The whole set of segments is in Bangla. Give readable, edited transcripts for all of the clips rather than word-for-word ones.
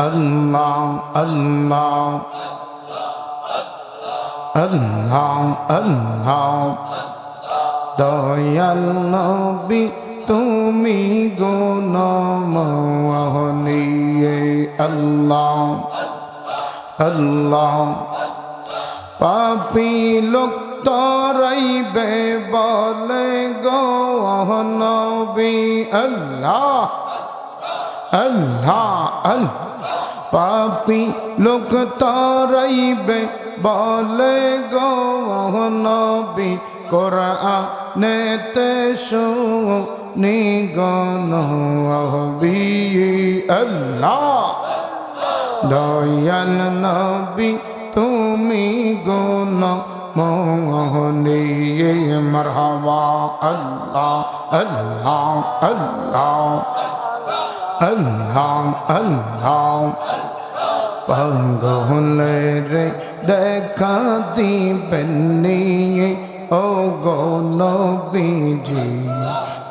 আল্লাহ আল্লাহ আল্লাহ আল্লাহ দয়াল নবী তুমি গুণমোহনীয়ে আল্লাহ আল্লাহ পাপী লোক তরাইবে বলে গো নবী আল্লাহ আল্লাহ আল্লাহ পাপী লোক তরাইবে বলে গো নবী কোরআনেতে শুনি গো নবী আল্লাহ দয়াল নবী তুমি গুণমোহনীয়ে মারহাবা আল্লাহ আল্লাহ আল্লাহ আল্লাহ আল্লাহ পাগলে রে দেখা দিবেন নিয়ে ও গো নবীজি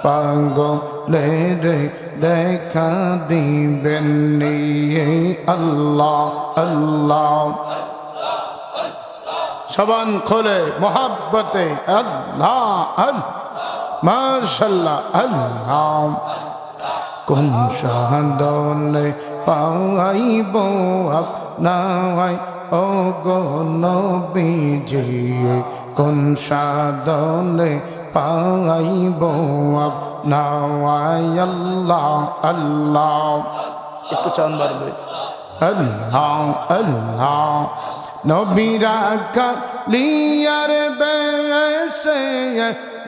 পাগলে রে দেখা দিবেন নিয়ে আল্লাহ আল্লাহ সবান খোলে মোহাব্বতে আল্লাহ আল্লাহ মাশাআল্লাহ আল্লাহ কোন সাধনে পাইব আপনায় ও গো নবীজি কোন সাধনে পাইব আপনায় আল্লাহ আল্লাহ একটু চান বাড়বে আল্লাহ আল্লাহ নবীরা কালিয়ার বেশে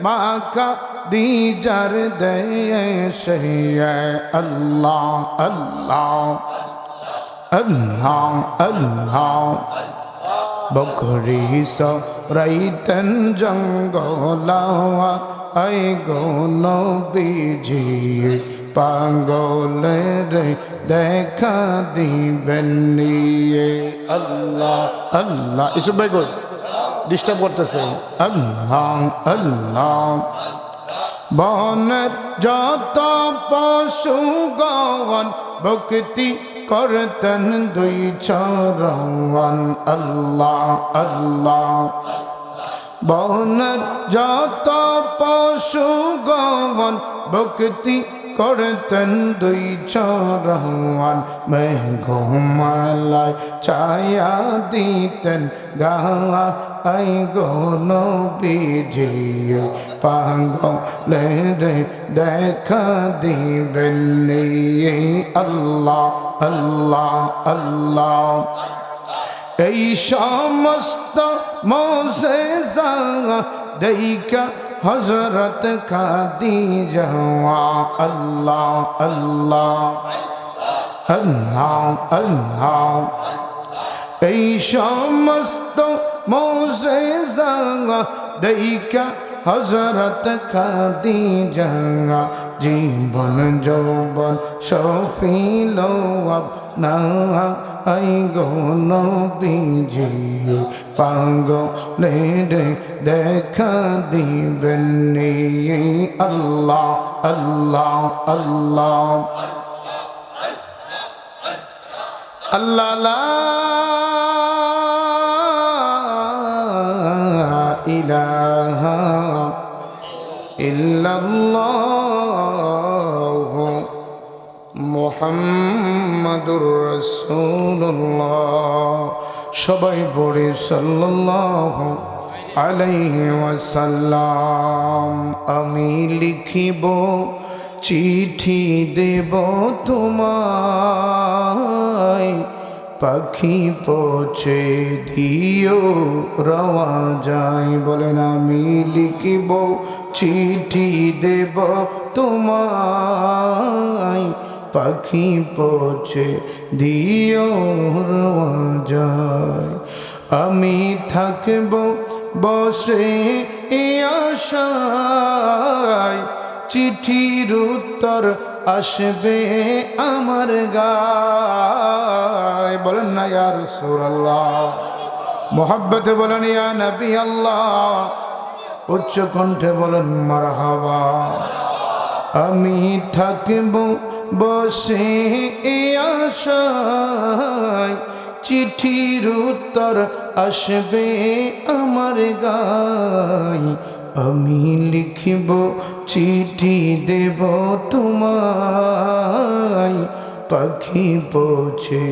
মাকা দিজার দেশে আল্লাহ আল্লাহ আল্লাহ আল্লাহ বকরি সরাইতেন জঙ্গলা আই গো নবীজি পাগলে রে দেখা দিবেন নিয়ে আল্লাহ আল্লাহ এসব ভাই গো ডিস্টার্ব করতেছে আল্লাহ আল্লাহ বনের যত পশু গণ ভক্তি করতেন দুই চরণ আল্লাহ আল্লাহ বনের যত পশু গণ ভক্তি করতেন দুই চরণ মেঘমালায় ছায়া দিতেন গায় গো নবীজি পাগলে রে দেখা দিবেন নিয়ে আল্লাহ আল্লাহ আল্লাহ এই সমস্ত মোজেজা দেখা হযরত খাদিজা আল্লাহ আল্লাহ আল্লাহ আল্লাহ এই সমস্ত মোজেজা দেখা হযরত খাদিজা জীবন যৌবন সফিল আপনায় গো নবীজি পাগলে রে দেখা দিবেন নিয়ে আল্লাহ আল্লাহ আল্লাহ আল্লাহ লা ইলাহা ইল্লাল্লাহ মুহাম্মাদুর রাসূলুল্লাহ সবাই পড়ে সাল্লাল্লাহু আলাইহি ওয়াসাল্লাম আমি লিখিব চিঠি দেব তোমায় পাখি পৌঁছে দিও রওয়া যায় বলেন আমি লিখিব চিঠি দেব তোমায় পাখি পৌঁছে দিও রওয়া যায় আমি থাকব বসে এই আশায় চিঠির উত্তর আসবে আমার গায় বলেন না ইয়া রাসূলুল্লাহ মোহাব্বতে বলেন ইয়া নবী আল্লাহ উচ্চ কণ্ঠে বলেন মারহাবা আমি থাকব বসে এ আশায় চিঠির উত্তর আসবে আমার গায়। আমি লিখিব চিঠি দেব তোমায়, পাখি পৌঁছে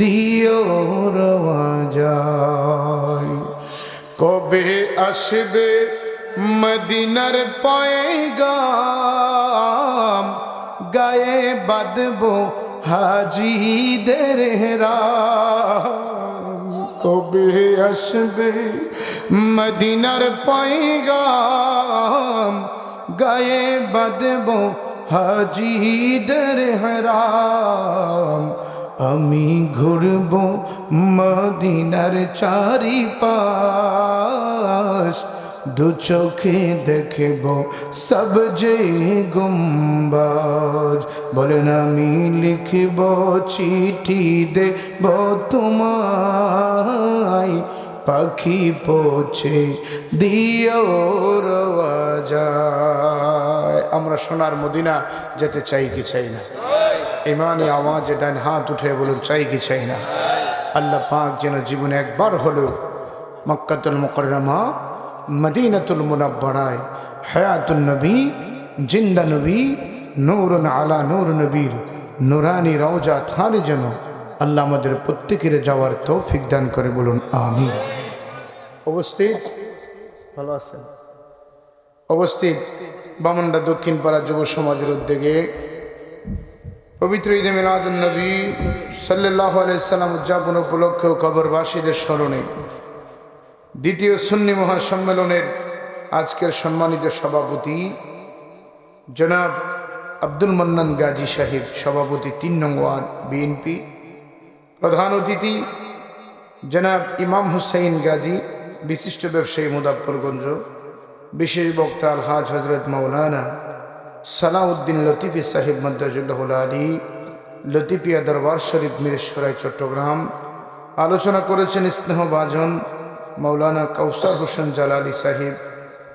দিও রওয়াজায়। কবে আসবে মদিনার পয়গাম, গায়ে বাঁধবো হাজিদের হেরাম। কবে আসবে মদিনার পয়গাম, গায়ে বাঁধবো হাজিদের হেরাম। আমি ঘুরব মদিনার চারিপাশ, দু চোখে দেখব সব যে গুম্বাজ। বলেন আমি লিখব চিঠি দেব তোমায়, পাখি পৌঁছে দিও রওয়াজায়। আমরা সোনার মদিনা যেতে চাই কি চাই না? ইমানি আওয়াজে ডান হাত উঠে বলুন চাই কি চাই না? আল্লাহ পাক যেন জীবনে একবার হলো মক্কাতুল মুকাররমা মদিনাতুল মুনাব্বারায় হায়াতুন নবী, জিন্দা নবী, নূরুন আলা নূর নবীর নুরানি রওজা থানে যেন আল্লাহ আমাদের প্রত্যেকের যাওয়ার তৌফিক দান করে বলুন আমিন। উপস্থিত ভালো আছেন? উপস্থিত বামনডা দক্ষিণ পাড়া যুব সমাজের উদ্যোগে পবিত্র ঈদে মিলাদুন নবী সাল্লাল্লাহু আলাইহি সাল্লাম উদযাপন উপলক্ষে ও কবরবাসীদের স্মরণে দ্বিতীয় সুন্নি মহাসম্মেলনের আজকের সম্মানিত সভাপতি জনাব আব্দুল মান্নান গাজী সাহেব, সভাপতি ৩ নং ওয়ার্ড বিএনপি। প্রধান অতিথি জনাব ইমাম হুসাইন গাজী, বিশিষ্ট ব্যবসায়ী মুজাফফরগঞ্জ। বিশেষ বক্তা আলহাজ হজরত মাওলানা সালাউদ্দিন লতিফি সাহেব মাদ্রাজুল্লাহুল আলী, লতিফিয়া দরবার শরীফ মিরসরাই চট্টগ্রাম। আলোচনা করেছেন স্নেহভাজন মৌলানা কাউসার হোসেন জালালি সাহেব।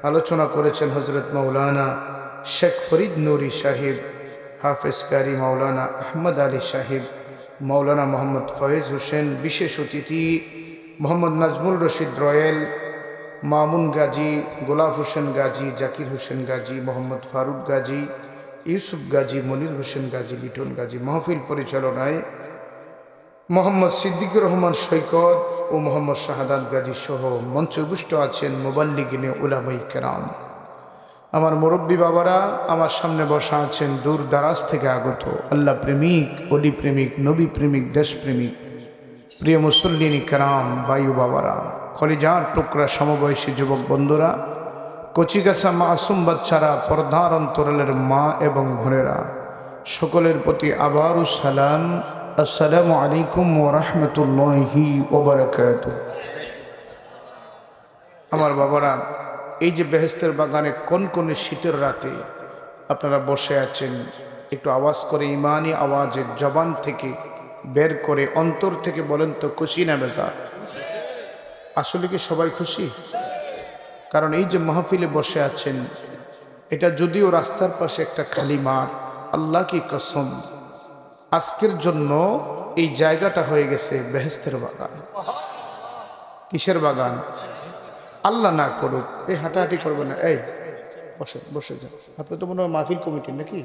আলোচনা করেছেন হজরত মৌলানা শেখ ফরিদ নুরি সাহেব, হাফেজ কারি মৌলানা আহমদ আলী সাহেব, মৌলানা মোহাম্মদ ফয়েজ হোসেন। বিশেষ অতিথি মোহাম্মদ নাজমুল রশিদ রয়েল, মামুন গাজী, গোলাপ হোসেন গাজী, জাকির হোসেন গাজী, মোহাম্মদ ফারুক গাজী, ইউসুফ গাজী, মনির হোসেন গাজী, লিটন গাজী। মাহফিল পরিচালনায় মোহাম্মদ সিদ্দিকুর রহমান সৈকত ও মোহাম্মদ শাহাদাত গাজী সহ মঞ্চে উপস্থিত আছেন মুবাল্লিগিনে উলামায়ে কেরাম। আমার মুরব্বী বাবারা আমার সামনে বসা আছেন, দূর দারাজ থেকে আগত আল্লাহ প্রেমিক, অলি প্রেমিক, নবী প্রেমিক, দেশপ্রেমিক, প্রিয় মুসল্লিনী কেরাম, বায়ু বাবারা, কলিজার টুকরা সমবয়সী যুবক বন্ধুরা, কচিকাছা মাসুম বাচ্চারা, পর্দার অন্তরালের মা এবং বোনেরা, সকলের প্রতি আবারও সালাম। আসসালামু আলাইকুম ওয়া রাহমাতুল্লাহি ওয়া বারাকাতুহু। আমার বাবারা, এই যে বেহেশতের বাগানে কোন কোন শীতের রাতে আপনারা বসে আছেন, একটু আওয়াজ করে ইমানি আওয়াজের জবান থেকে বের করে অন্তর থেকে বলেন তো খুশি না বেজার? আসলে কি সবাই খুশি? কারণ এই যে মাহফিলে বসে আছেন, এটা যদিও রাস্তার পাশে একটা খালি মাঠ, আল্লাহ কি কসম আজকের জন্য এই জায়গাটা হয়ে গেছে বেহেশতের বাগান। কিসের বাগান? আল্লাহ না করুক এই হাঁটাহাঁটি করবে না, এই বসে বসে যান। আপনি তো মনে হয় মাহফিল কমিটির নাকি?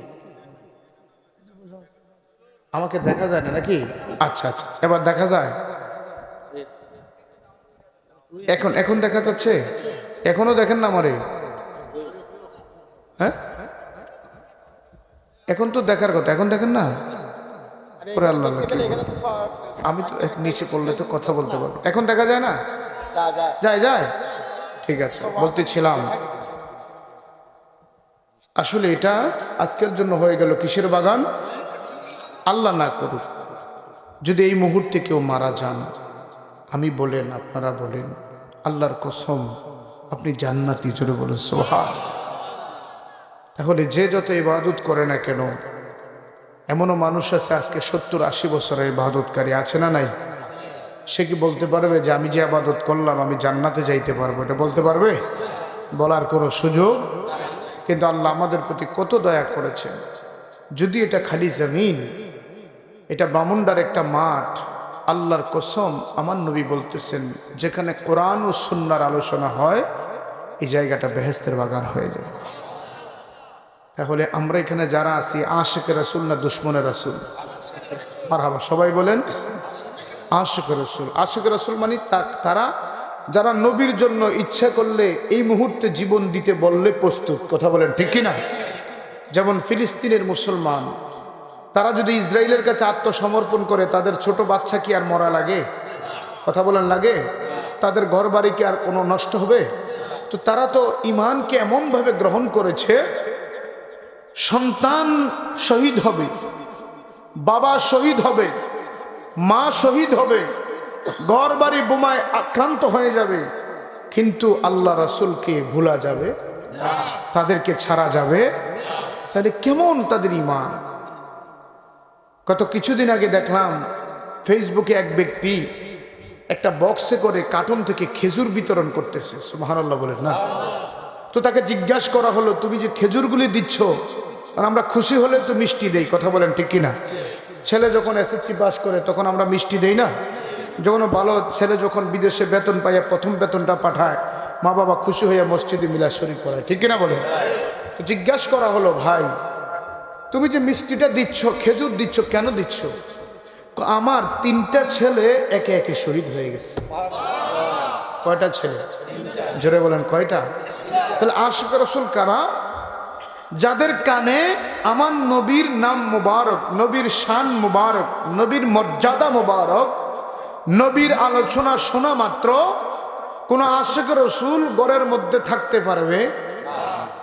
আমাকে দেখা যায় না নাকি? আচ্ছা আচ্ছা, এবার দেখা যায়। এখন দেখা যাচ্ছে? এখনো দেখেন না আমারে? হ্যাঁ, এখন তো দেখার কথা, এখন দেখেন না? আল্লাহ, আমি তো নিচে করলে তো কথা বলতে পারবো। এখন দেখা যায় না? যায় যায়, ঠিক আছে। বলতেছিলাম আসলে এটা আজকের জন্য হয়ে গেল কিসের বাগান? আল্লাহ না করুক যদি এই মুহূর্তে কেউ মারা যান, আমি বলেন আপনারা বলেন আল্লাহর কসম আপনি জান্নাতি, জোরে বলেন সুবহান। তাহলে যে যত ইবাদত করে না কেন, এমনও মানুষ আছে আজকে 70-80 বছরের ইবাদতকারী আছে না নাই? সে কি বলতে পারবে যে আমি যে ইবাদত করলাম আমি জান্নাতে যাইতে পারবো? এটা বলতে পারবে? বলার কোনো সুযোগ? কিন্তু আল্লাহ আমাদের প্রতি কত দয়া করেছেন। যদি এটা খালি জমিন, এটা বামুন্ডার একটা মাঠ, আল্লাহর কসম আমার নবী বলতেছেন যেখানে কোরআন ও সুন্নাহর আলোচনা হয় এই জায়গাটা বেহেশতের বাগান হয়ে যায়। তাহলে আমরা এখানে যারা আছি আশিকে রাসূল না দুশমনে রাসূল? মারহাবা, সবাই বলেন আশিকে রাসূল। আশিকে রাসূল মানে তারা যারা নবীর জন্য ইচ্ছা করলে এই মুহূর্তে জীবন দিতে বললে প্রস্তুত। কথা বলেন ঠিক কিনা? যেমন ফিলিস্তিনের মুসলমান, তারা যদি ইসরায়েলের কাছে আত্মসমর্পণ করে তাদের ছোট বাচ্চা কি আর মরা লাগে? কথা বলেন লাগে? তাদের ঘর বাড়ি কি আর কোনো নষ্ট হবে? তো তারা তো ইমানকে এমনভাবে গ্রহণ করেছে, সন্তান শহীদ হবে, বাবা শহীদ হবে, মা শহীদ হবে, ঘর বাড়ি বোমায় আক্রান্ত হয়ে যাবে, কিন্তু আল্লাহ রাসূলকে ভোলা যাবে, তাদেরকে ছাড়া যাবে। তাহলে কেমন তাদের ইমান? গত কিছুদিন আগে দেখলাম ফেসবুকে এক ব্যক্তি একটা বক্সে করে কার্টুন থেকে খেজুর বিতরণ করতেছে। সুবহানাল্লাহ বলেন না? তো তাকে জিজ্ঞাসা করা হলো, তুমি যে খেজুরগুলি দিচ্ছ, কারণ আমরা খুশি হলে তো মিষ্টি দেই। কথা বলেন ঠিক কিনা? ছেলে যখন এসএসসি পাস করে তখন আমরা মিষ্টি দেই না? যখন ভালো ছেলে যখন বিদেশে বেতন পাইয়া প্রথম বেতনটা পাঠায়, মা বাবা খুশি হইয়া মসজিদে মিলাদ শরীফ করায়, ঠিক কিনা বলেন? জিজ্ঞাসা করা হলো, ভাই তুমি যে মিষ্টিটা দিচ্ছ, খেজুর দিচ্ছ, কেন দিচ্ছ? আমার 3টা ছেলে একে একে শহীদ হয়ে গেছে। কয়টা ছেলে? জোরে বলেন কয়টা? তাহলে আশিক রাসূল কারা? যাদের কানে আমার নবীর নাম মুবারক, নবীর শান মুবারক, নবীর মর্যাদা মুবারক, নবীর আলোচনা শোনা মাত্র কোন আশিক রাসূল ঘরের মধ্যে থাকতে পারবে?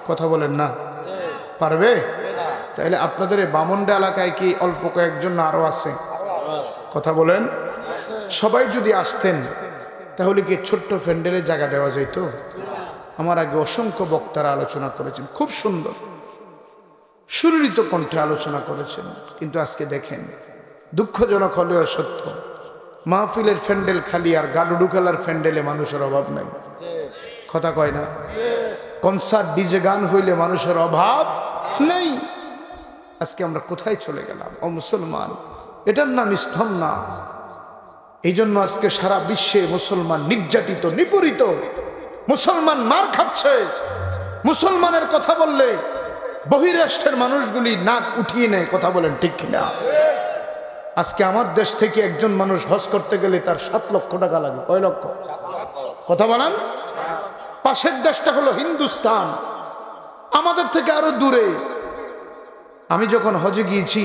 কথা বলেন না, পারবে? তাহলে আপনাদের এই বামুন্ডা এলাকায় কি অল্প কয়েকজন না আরো আছে? কথা বলেন। সবাই যদি আসতেন তাহলে কি ছোট্ট প্যান্ডেলে জায়গা দেওয়া যেত? আমার আগে অসংখ্য বক্তারা আলোচনা করেছেন, খুব সুন্দর সুললিত কণ্ঠে আলোচনা করেছেন, কিন্তু আজকে দেখেন দুঃখজনক হলেও সত্য, মাহফিলের প্যান্ডেল খালি আর গাডুডু খেলার প্যান্ডেলে মানুষের অভাব নাই। কথা কয় না? কনসার্ট ডিজে গান হইলে মানুষের অভাব নেই। আজকে আমরা কোথায় চলে গেলাম? ও মুসলমান, এটার নাম ইসলাম না। এই জন্য আজকে সারা বিশ্বে মুসলমান নির্যাতিত, নিপীড়িত, মুসলমান মার খাচ্ছে। মুসলমানের কথা বললে বহিরাষ্ট্রের মানুষগুলি নাক উঠিয়ে নেয়। কথা বলেন ঠিক কিনা? আজকে আমার দেশ থেকে একজন মানুষ হজ করতে গেলে তার 7 লক্ষ টাকা লাগে। কয় লক্ষ? কথা বলেন। পাশের দেশটা হলো হিন্দুস্তান, আমাদের থেকে আরো দূরে। আমি যখন হজে গিয়েছি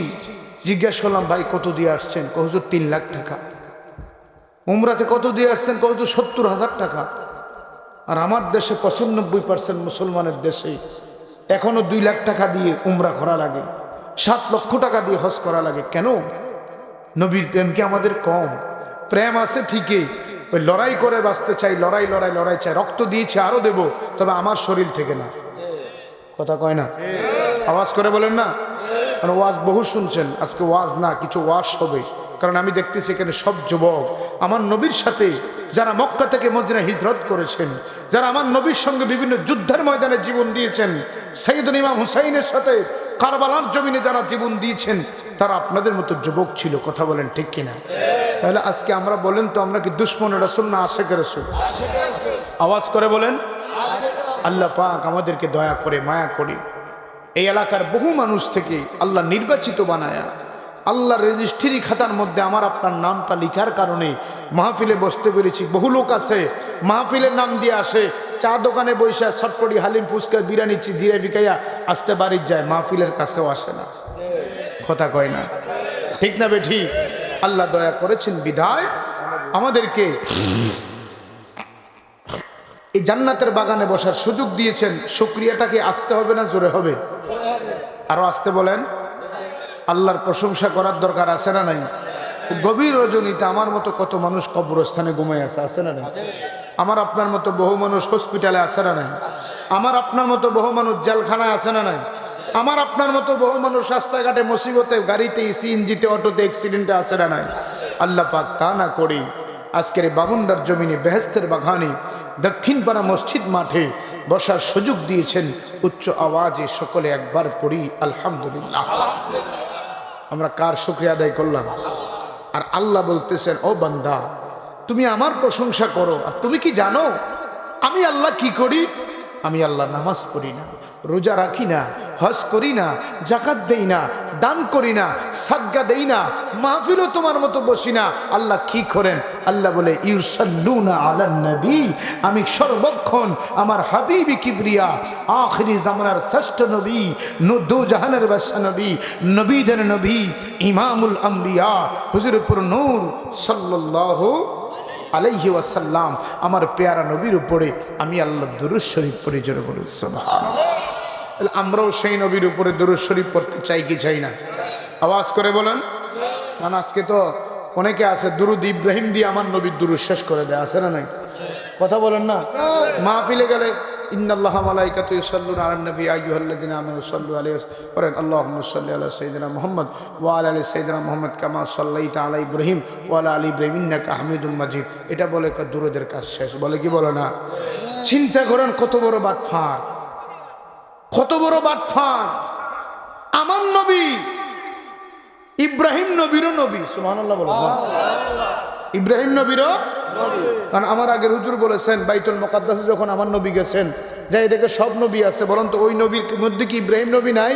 জিজ্ঞাসা করলাম, ভাই কত দিয়ে আসছেন? হুজুর 3 লাখ টাকা। উমরাতে কত দিয়ে আসছেন? হুজুর 70,000 টাকা। আর আমার দেশে 95% মুসলমানের দেশে এখনো 2 লাখ টাকা দিয়ে উমরা করা লাগে, 7 লক্ষ টাকা দিয়ে হজ করা লাগে। কেন? নবীর প্রেম কি আমাদের কম? প্রেম আছে ঠিকই, ওই লড়াই করে বাঁচতে চাই, লড়াই লড়াই লড়াই চাই, রক্ত দিয়েছে আরো দেব, তবে আমার শরীর থেকে না। কথা কয় না? আওয়াজ করে বলেন না? কারণ ওয়াজ বহু শুনছেন, আজকে ওয়াজ না কিছু ওয়াজ হবে। কারণ আমি দেখতেছি এখানে সব যুবক আমার নবীর সাথে যারা মক্কা থেকে মদিনা হিজরত করেছেন, যারা আমার নবীর সঙ্গে বিভিন্ন যুদ্ধের ময়দানে জীবন দিয়েছেন, সাইয়েদনা ইমাম হুসাইনের সাথে কারবালার জমিনে যারা জীবন দিয়েছেন, তারা আপনাদের মতো যুবক ছিল। কথা বলেন ঠিক কিনা? তাহলে আজকে আমরা বলেন তো, আমরা কি দুশমনে রাসূল না আশিকে রাসূল? আওয়াজ করে বলেন। আল্লাহ পাক আমাদেরকে দয়া করে মায়া করে এই এলাকার বহু মানুষ থেকে আল্লাহ নির্বাচিত বানায়া আল্লাহ রেজিস্ট্রি খাতার মধ্যে আমার আপনার নামটা লিখার কারণে মাহফিলে বসতে পেরেছি। বহু লোক আছে মাহফিলের নাম দিয়ে আসে, চা দোকানে বসে ছটফটি হালিম ফুচকা বিরিয়ানি জিরা বিকাইয়া আসতে বাড়ির যায়, মাহফিলের কাছেও আসে না। কথা কয় না? ঠিক না বেঠি? আল্লাহ দয়া করেছেন বিদায় আমাদেরকে এই জান্নাতের বাগানে বসার সুযোগ দিয়েছেন। শুকরিয়াটাকে আসতে হবে না জোরে হবে? আরো আসতে বলেন। আল্লাহর প্রশংসা করার দরকার আছে না নাই? গভীর রজনীতে আমার মতো কত মানুষ কবরস্থানে ঘুমাই আছে না নাই? আমার আপনার মতো বহু মানুষ হসপিটালে আছে না নাই? আমার আপনার মতো বহু মানুষ জেলখানায় আছে না নাই? আমার আপনার মতো বহু মানুষ রাস্তাঘাটে মুসিবতে, গাড়িতে, সিএনজিতে, অটোতে, অ্যাক্সিডেন্টে আছে না নাই? আল্লাহ পাক তা না করি আজকের এই বামুন্ডার জমিনে বেহেস্তের বাগানে দক্ষিণপাড়া মসজিদ মাঠে বসার সুযোগ দিয়েছেন। উচ্চ আওয়াজে সকলে একবার পড়ি আলহামদুলিল্লাহ। আমরা কার শুকরিয়া আদায় করলাম? আর আল্লাহ বলতেছেন, ও বান্দা তুমি আমার প্রশংসা করো, আর তুমি কি জানো আমি আল্লাহ কি করি? আমি আল্লাহ নামাজ পড়ি না, রোজা রাখি না, হজ করি না, জাকাত দেই না, দান করি না, সাদকা দেই না, মাহফিলও তোমার মতো বসি না। আল্লাহ কি করেন? আল্লাহ বলে ইউসাল্লুনা আলান নবী, আমি সর্বক্ষণ আমার হাবিবি কিবরিয়া আখিরি জামানার শ্রেষ্ঠ নবী, দু জাহানের বাদশা নবী, নবীদের নবী, ইমামুল আম্বিয়া হুজুরপুর নূর সাল্লাল্লাহু আলাইহি ওয়াসাল্লাম, আমার পেয়ারা নবীর উপরে আমি আল্লাহ দুরূদ শরীফ পড়ি। জোরে বলুন সুবহানাল্লাহ। আমরাও সেই নবীর উপরে দুরূদ শরীফ পড়তে চাই কি চাই না? আওয়াজ করে বলেন। কারণ আজকে তো অনেকে আছে দুরূদ ইব্রাহিম দিয়ে আমার নবীর দুরূদ শেষ করে দেয়, আছে না নাই? কথা বলেন না। মাহফিলে গেলে ইন্নাল্লাহা মালাইকাতু ইউসাল্লুনা আলান নবী আইয়ুহাল্লাযিনা আমানু সাল্লু আলাইহি ওয়া আল্লাহুম্মা সাল্লি আলা সাইয়্যিদিনা মুহাম্মদ ওয়া আলা আলি সাইয়্যিদিনা মুহাম্মদ কামা সাল্লাইতা আলা ইব্রাহিম ওয়া আলা আলি ইব্রাহিম ইন্নাকা হামিদুম মাজিদ। এটা বলে দুরূদের কাজ শেষ। বলে কি বলে না? চিন্তা করেন কত বড় বাটফার, কত বড় বাটফার। আমার নবী ইব্রাহিম নবীরও নবী। সুবহানাল্লাহ বলেন। ইব্রাহিম নবীরও নবী। কারণ আমার আগের হুজুর বলেছেন বাইতুল মুকাদ্দাসে যখন আমার নবী গেছেন, যাই দেখে সব নবী আছে, বলেন তো ওই নবীর মধ্যে কি ইব্রাহিম নবী নাই?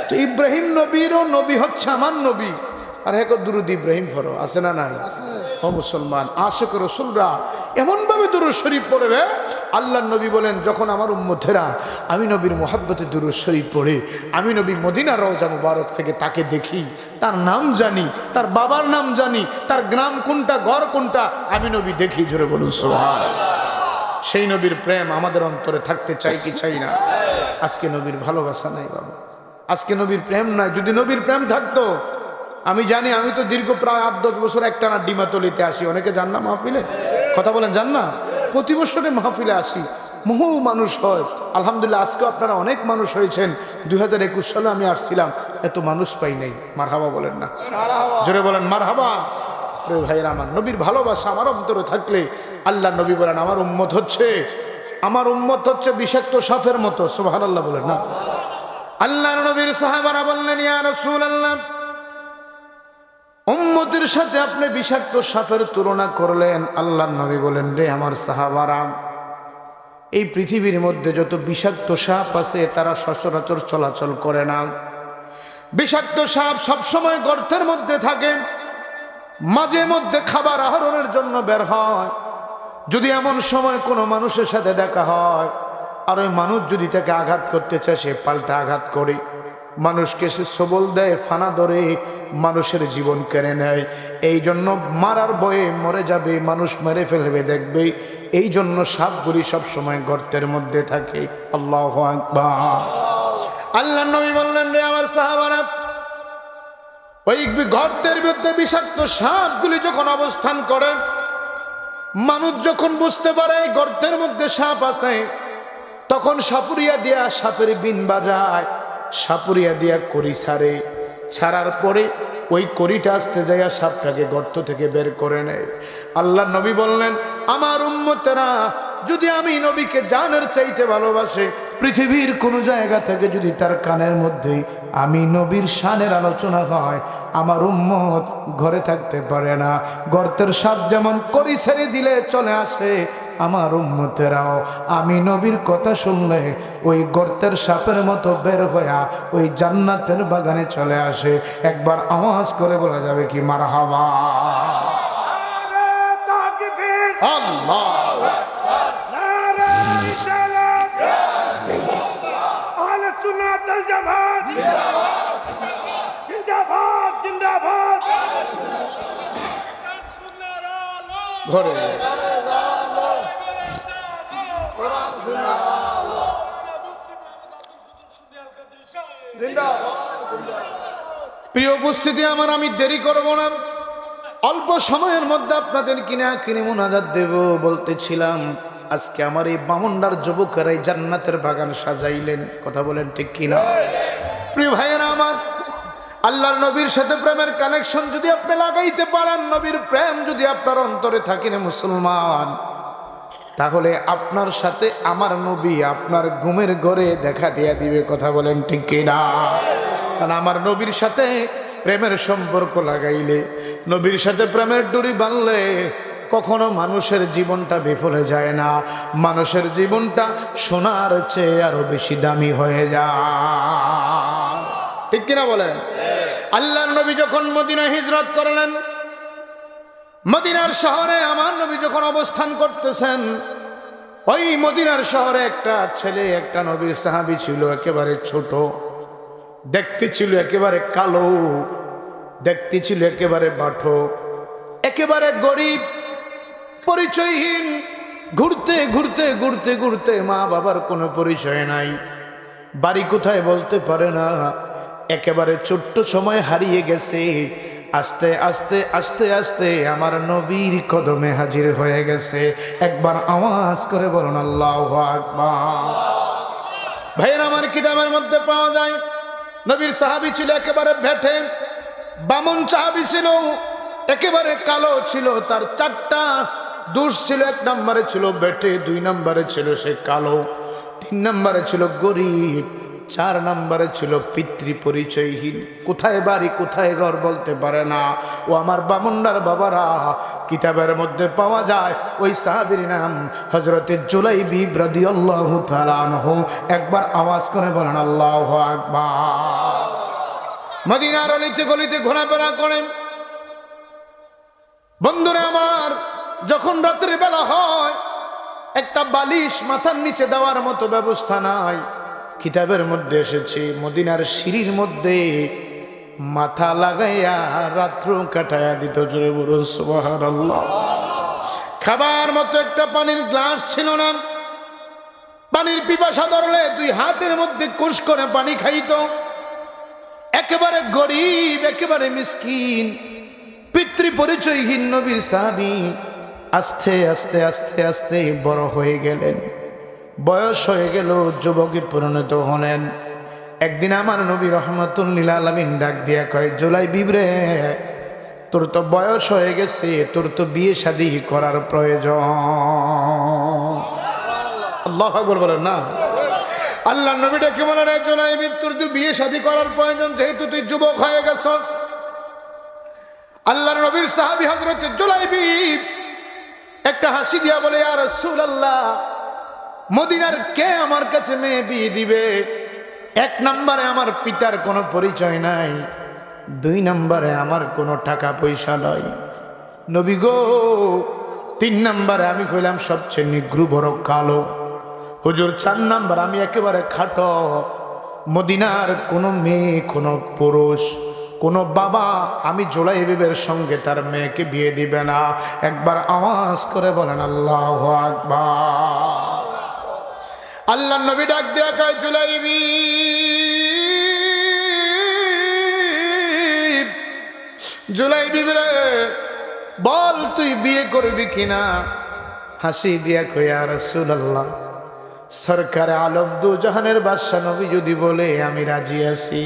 তো ইব্রাহিম নবীরও নবী হচ্ছে আমার নবী। আর হ্যাঁ, দুরূদ ইব্রাহিম ফরো আছে না নাই? ও মুসলমান, আশিক রাসূলরা এমন ভাবে দুরূদ শরীফ পড়বে। আল্লাহর নবী বলেন, যখন আমার উম্মতেরা আমি নবীর মুহাব্বতে দুরূদ শরীফ পড়ে, আমি নবী মদিনার রওজা মুবারক থেকে তাকে দেখি, তার নাম জানি, তার বাবার নাম জানি, তার গ্রাম কোনটা, ঘর কোনটা, আমি নবী দেখি। জোরে বলুন সুবহানাল্লাহ। সেই নবীর প্রেম আমাদের অন্তরে থাকতে চাই কি চাই না? আজকে নবীর ভালোবাসা নাই বাবা, আজকে নবীর প্রেম নাই। যদি নবীর প্রেম থাকতো, আমি জানি, আমি তো দীর্ঘ প্রায় 8-10 বছর একটানা ডিমাতলিতে আসি। অনেকে যান না মাহফিলে? কথা বলেন, যান না? প্রতি বছরে মাহফিলে আসি, বহু মানুষ হয়। আলহামদুলিল্লাহ, আজকেও আপনারা অনেক মানুষ হয়েছেন। 2021 সালে আমি আসছিলাম, এত মানুষ পাই নাই। মারহাবা বলেন না? জোরে বলেন মারহাবা। প্রিয় ভাইয়েরা আমার, নবীর ভালোবাসা আমার অন্তরে থাকলে আল্লাহ নবী বলেন, আমার উম্মত হচ্ছে বিষাক্ত সাপের মতো। সুবহানাল্লাহ বলেন না? আল্লাহর নবীর সাহাবারা বললেন, ইয়া রাসূলুল্লাহ, উম্মতের সাথে আপনি বিষাক্ত সাপের তুলনা করলেন। আল্লাহর নবী বলেন, রে আমার সাহাবারা, এই পৃথিবীর মধ্যে যত বিষাক্ত সাপ আছে তারা সচরাচর চলাচল করে না। বিষাক্ত সাপ সবসময় গর্তের মধ্যে থাকে, মাঝে মধ্যে খাবার আহরণের জন্য বের হয়। যদি এমন সময় কোনো মানুষের সাথে দেখা হয় আর ওই মানুষ যদি তাকে আঘাত করতে চায়, সে পাল্টা আঘাত করে, মানুষকে সে সবল দেয়, ফানা ধরে মানুষের জীবন কেড়ে নেয়। এই জন্য মারার ভয়ে মরে যাবে, মানুষ মেরে ফেলবে দেখবে, এই জন্য সাপগুলি সবসময় গর্তের মধ্যে থাকে। আল্লাহু আকবার। আল্লাহ নবী বললেন, রে আমার সাহাবারা, ওই গর্তের মধ্যে বিষাক্ত সাপগুলি যখন অবস্থান করে, মানুষ যখন বুঝতে পারে গর্তের মধ্যে সাপ আছে, তখন সাপুরিয়া দিয়া সাপের বিন বাজায়, সাপুরিয়া দিয়া করি ছাড়ার পরে ওই করিটা আসতে যাইয়া সাপটাকে গর্ত থেকে বের করে নেয়। আল্লাহ নবী বললেন, আমার উম্মতেরা যদি আমি নবীকে জানের চাইতে ভালোবাসে, পৃথিবীর কোনো জায়গা থেকে যদি তার কানের মধ্যে আমি নবীর শানের আলোচনা হয়, আমার উম্মত ঘরে থাকতে পারে না। গর্তের সাপ যেমন করি ছেড়ে দিলে চলে আসে, আমার উম্মতেরাও আমি নবীর কথা শুনলে ওই গর্তের সাপের মতো বের হইয়া ওই জান্নাতের বাগানে চলে আসে। একবার আওয়াজ করে বলা যাবে কি মারহাবা? আল্লাহ ঘরে প্রিয় উপস্থিতি আমার, আমি দেরি করব না, অল্প সময়ের মধ্যে আপনাদের কিনে মুনাজাত দেব। বলতেছিলাম, আজকে আমার এই বামুন্ডার যুবকেরাই জান্নাতের বাগান সাজাইলেন। কথা বলেন ঠিক কিনা? প্রিয় ভাইয়েরা আমার, আল্লাহর নবীর সাথে প্রেমের কানেকশন যদি আপনি লাগাইতে পারেন, নবীর প্রেম যদি আপনার অন্তরে থাকে রে মুসলমান, তাহলে আপনার সাথে আমার নবী আপনার ঘুমের ঘরে দেখা দিয়া দিবে। কথা বলেন ঠিক কিনা? কারণ আমার নবীর সাথে প্রেমের সম্পর্ক লাগাইলে, নবীর সাথে প্রেমের ডুরি বাঁধলে কখনো মানুষের জীবনটা বিফলে যায় না, মানুষের জীবনটা সোনার চেয়ে আরো বেশি দামি হয়ে যায়। ঠিক কিনা বলেন? আল্লাহর নবী যখন মদিনা হিজরত করলেন, মদিনার শহরে আমার নবী যখন অবস্থান করতেছেন, ওই মদিনার শহরে একটা ছেলে, একটা নবীর সাহাবী ছিল, একেবারে ছোট, দেখতে ছিল একেবারে কালো, দেখতে ছিল একেবারে বাঠো, একেবারে গরিব, পরিচয়হীন, ঘুরতে ঘুরতে ঘুরতে ঘুরতে মা বাবার কোনো পরিচয় নাই, বাড়ি কোথায় বলতে পারে না, একেবারে ছোট্ট সময় হারিয়ে গেছে। আস্তে আস্তে আস্তে আস্তে আমার নবীর কদমে হাজির হয়ে গেছে। একবার আওয়াজ করে বলুন আল্লাহু আকবার। ভাইয়ের আমার কিতাবের মধ্যে পাওয়া যায় নবীর সাহাবী ছিল একেবারে বেঠে, বামন সাহাবী ছিল, একেবারে কালো ছিল, তার চারটা দোষ ছিল। এক নম্বরে ছিল বেঠে, দুই নম্বরে ছিল সে কালো, তিন নম্বরে ছিল গরিব, চার নম্বরে ছিল পিতৃ পরিচয়হীন, কোথায় বাড়ি কোথায় ঘর বলতে পারে না। ও আমার বামুন্ডার বাবারা, কিতাবের মধ্যে পাওয়া যায় ওই সাহাবীর নাম হযরতে জুলাইবিব রাদিয়াল্লাহু তাআলা আনহু। একবার আওয়াজ করে বলেন আল্লাহু আকবার। মদিনার অলিতে গলিতে ঘোরাফেরা করেন। বন্ধুরা আমার, যখন রাতের বেলা হয়, একটা বালিশ মাথার নিচে দেওয়ার মতো ব্যবস্থা নাই। কিতাবের মধ্যে এসেছে মদিনার সিঁড়ির মধ্যে মাথা লাগাইয়া রাত্র কাটাইয়া দিত। জোরে বলুন সুবহানাল্লাহ। খাবার মতো একটা পানির গ্লাস ছিল না, পানির পিপাসা ধরলে দুই হাতের মধ্যে কুশ করে পানি খাইত। একেবারে গরিব, একেবারে মিসকিন, পিতৃ পরিচয়হীন নবীর সাহাবী আস্তে আস্তে আস্তে আস্তে বড় হয়ে গেলেন, বয়স হয়ে গেল, যুবকে পরিণত হলেন। একদিন আমার নবী রহমাতুল লিল আলামিন ডাক দিয়া কয়, জুলাইবিব রে, তোর তো বয়স হয়ে গেছে, তোর তো বিয়ে শাদী করার প্রয়োজন। আল্লাহু আকবার বলেন না। আল্লাহ নবী ডেকে বলেন, রে জুলাইবিব, তোর তো বিয়ে শাদী করার প্রয়োজন, যেহেতু তুই যুবক হয়ে গেছস। আল্লাহর নবীর সাহাবী হযরত জুলাইবিব একটা হাসি দিয়া বলে, ইয়া রাসূলুল্লাহ, মদিনার কে আমার কাছে মেয়ে বিয়ে দিবে? এক নম্বরে আমার পিতার কোনো পরিচয় নাই, দুই নম্বরে আমার কোনো টাকা পয়সা নাই নবী গো, তিন নম্বরে আমি কইলাম সবচেয়ে নিগ্রু বড় কালো, হুজুর চার নম্বর আমি একেবারে খাটো। মদিনার কোনো মেয়ে, কোনো পুরুষ, কোনো বাবা আমি জুলাইবিবের সঙ্গে তার মেয়েকে বিয়ে দিবে না। একবার আওয়াজ করে বলেন আল্লাহু আকবার। আল্লাহ নবী ডাক দেয়া কয়, জুলাইবিব, জুলাইবিব রে, বল তুই বিয়ে করবি কিনা? হাসি দিয়া কয়, ইয়া রাসূলুল্লাহ, সরকারে আলম দু জাহানের বাদশা নবী যদি বলে আমি রাজি আছি।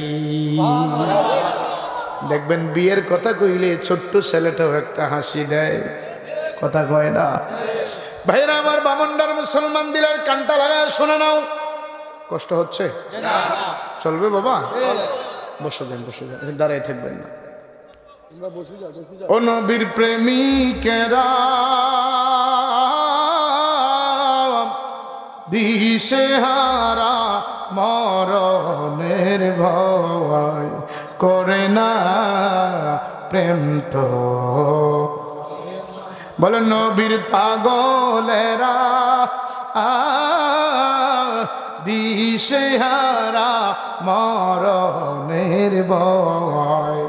দেখবেন বিয়ের কথা কইলে ছোট্ট ছেলেটাও একটা হাসি দেয়, কথা কয় না। ভাইরা আমার, বামন্ডার মুসলমান দিলার কানটা লাগায় শোনা নাও। কষ্ট হচ্ছে? চলবে বাবা? বসে যান, বসে যান, দাঁড়াই থাকবেন না। ও নবীর প্রেমিকেরা, দিশেহারা মরণের ভয় করে না প্রেম তো, বলো নবীর পাগলেরা, দিশেহারা মরণের ভয়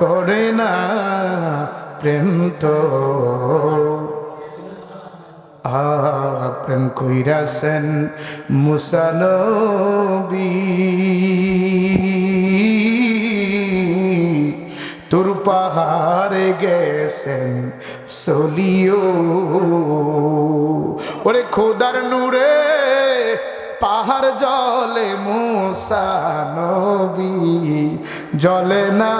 করে না প্রেম তো। প্রেম কইরাছেন মুসা নবী, তুর পাহাড়ে গেছেন সলিও। ওরে খোদার নূরে পাহাড় জলে মুসা নবী জলে না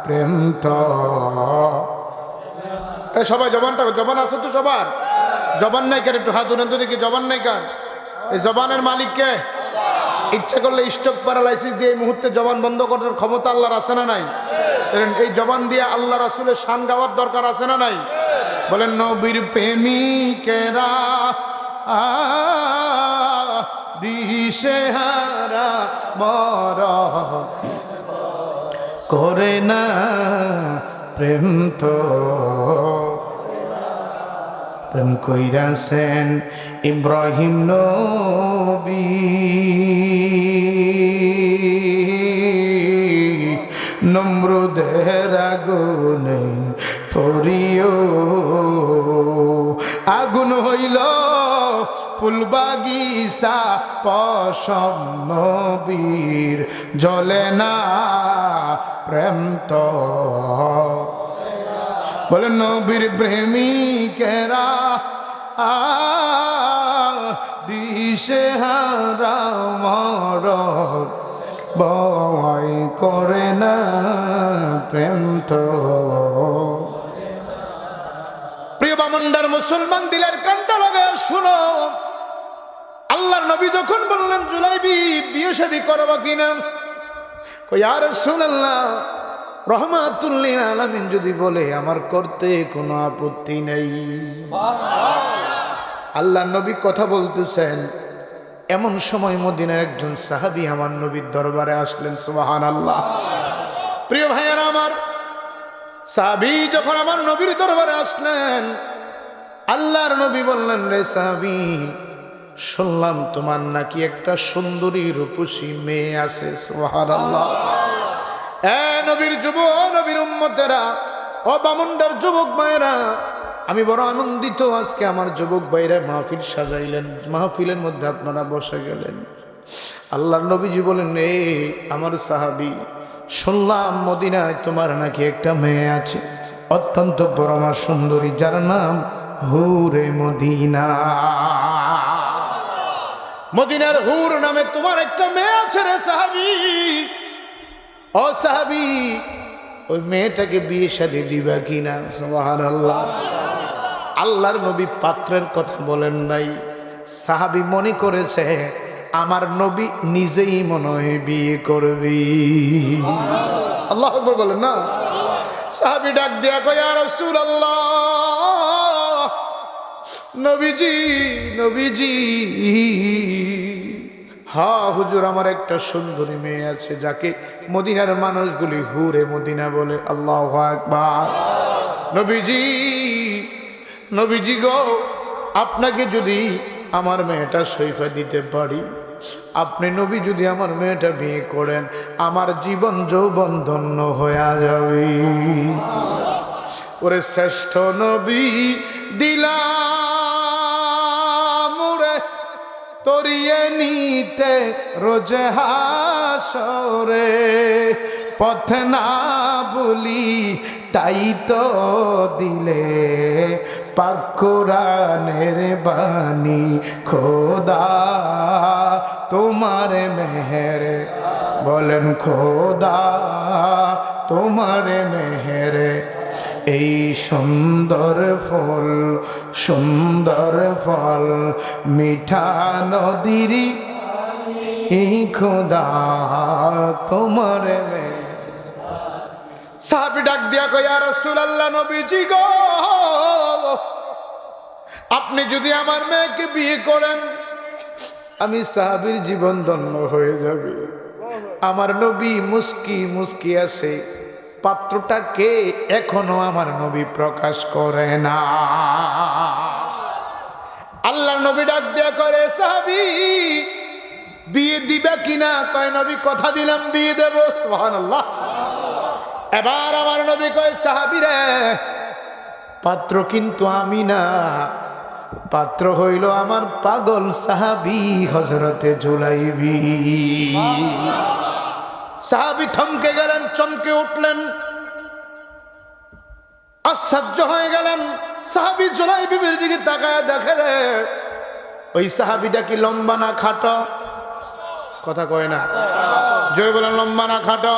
প্রেম তো। সবাই জবানটা, জবান আছে তো সবার? জবান নাই কেন? একটু হাত উঠান তো দেখি, জবান নাই কেন? এই জবানের মালিককে? ইচ্ছা করলে স্ট্রোক প্যারালাইসিস দিয়ে এই মুহূর্তে জবান বন্ধ করার ক্ষমতা আল্লাহর আছে না নাই? এই জবান দিয়ে আল্লাহ রাসূলের শান গাওয়ার দরকার আছে না নাই? বলেন নবীর প্রেমিকেরা দিশেহারা মরণ করে না প্রেম তো। প্রেম কইরাছেন ইব্রাহিম নবী, নমরুদের আগুনে পড়িও। আগুন হইল ফুলবাগিচা পশম নবীর জ্বলে না প্রেম তো। বলেন নবীর প্রেমিকেরা দিশেহারা মরণ ভয় করে না প্রেম তো। প্রিয় বামুন্ডার মুসলমান দিলের কান্তা লাগে শুনো, আল্লাহর নবী যখন বললেন জুলাইবি বিয়ে শাদী করবা কিনা, ইয়া রাসূলুল্লাহ রহমাতুল লিল আলামিন যদি বলে আমার করতে কোনো আপত্তি নেই। আল্লাহর নবী কথা বলতেছেন, এমন সময় মদিনার একজন সাহাবী আমার নবীর দরবারে আসলেন। সুবহানাল্লাহ। প্রিয় ভাইয়ারা আমার, সাহাবী যখন আমার নবীর দরবারে আসলেন, আল্লাহর নবী বললেন, রে সাহাবী, শুনলাম তোমার নাকি একটা সুন্দরী রূপসী মেয়ে আছে। সুবহানাল্লাহ। নবীর যুবক, নবীর উম্মতেরা, ও বামুন্ডার যুবক ভাইরা, আমি বড় আনন্দিত আজকে আমার যুবক ভাইরা মাহফিল সাজাইলেন, মাহফিলের মধ্যে আপনারা বসে গেলেন। আল্লাহর নবীজি বলেন, এ আমার সাহাবী, শুনলাম মদিনায় তোমার নাকি একটা মেয়ে আছে, অত্যন্ত পরমা সুন্দরী, যার নাম হুরে মদিনা। মদিনার হুর নামে তোমার একটা মেয়ে আছে রে সাহাবী। ও সাহাবী, ওই মেয়েটাকে বিয়ে শাদী দিবা কিনা? সুবহানাল্লাহ। আল্লাহর নবী পাত্রের কথা বলেন নাই, সাহাবী মনে করেছে আমার নবী নিজেই মনে হয় বিয়ে করবি। আল্লাহু আকবার বলেন না। সাহাবী ডাক দিয়া কয়, ইয়া রাসূলুল্লাহ, নবীজি, নবীজি, হ্যাঁ হুজুর, আমার একটা সুন্দরী মেয়ে আছে যাকে মদিনার মানুষগুলি হুরে মদিনা বলে। আল্লাহু আকবার। নবীজি, নবীজি গো, আপনাকে যদি আমার মেয়েটা সইফা দিতে পারি, আপনি নবী যদি আমার মেয়েটা বিয়ে করেন, আমার জীবন যৌবন ধন্য হয়ে যাবে। ওরে শ্রেষ্ঠ নবী দিলাম রে তরিয়ে নিতে রোজে হাসরে, পথে না বলি তাই তো দিলে পাক কোরআনের বাণী। খোদা তোমার মেহের, বলেন খোদা তোমার মেহের, এই সুন্দর ফুল সুন্দর ফল মিঠা নদীর, এই খোদা তোমার মেহের। সাহাবী ডাক দিয়া কয়, ইয়া রাসূলুল্লাহ, নবীজি গো, আপনি যদি আমার মেয়েকে বিয়ে করেন, আমি সাহাবীর জীবন ধন্য হয়ে যাবে। আমার নবী মুস্কি মুস্কি আছে, পাত্রটাকে এখনো আমার নবী প্রকাশ করে না। আল্লাহর নবী ডাক দিয়া করে, সাহাবী বিয়ে দিবা কিনা? কয় নবী কথা দিলাম বিয়ে দেব। সুবহানাল্লাহ। এবার আমার নবী কয়, সাহাবী রে, পাত্র কিন্তু আমি না, পাত্র হইল আমার পাগল সাহাবী হযরতে জুলাইবি। সাহাবী থমকে গেলেন, চমকে উঠলেন, আশ্চর্য হয়ে গেলেন। সাহাবী জুলাইবির দিকে তাকায় দেখে রে, ওই সাহাবিটা কি লম্বা না খাটো? কথা কয় না, জোরে বলেন লম্বা না খাটো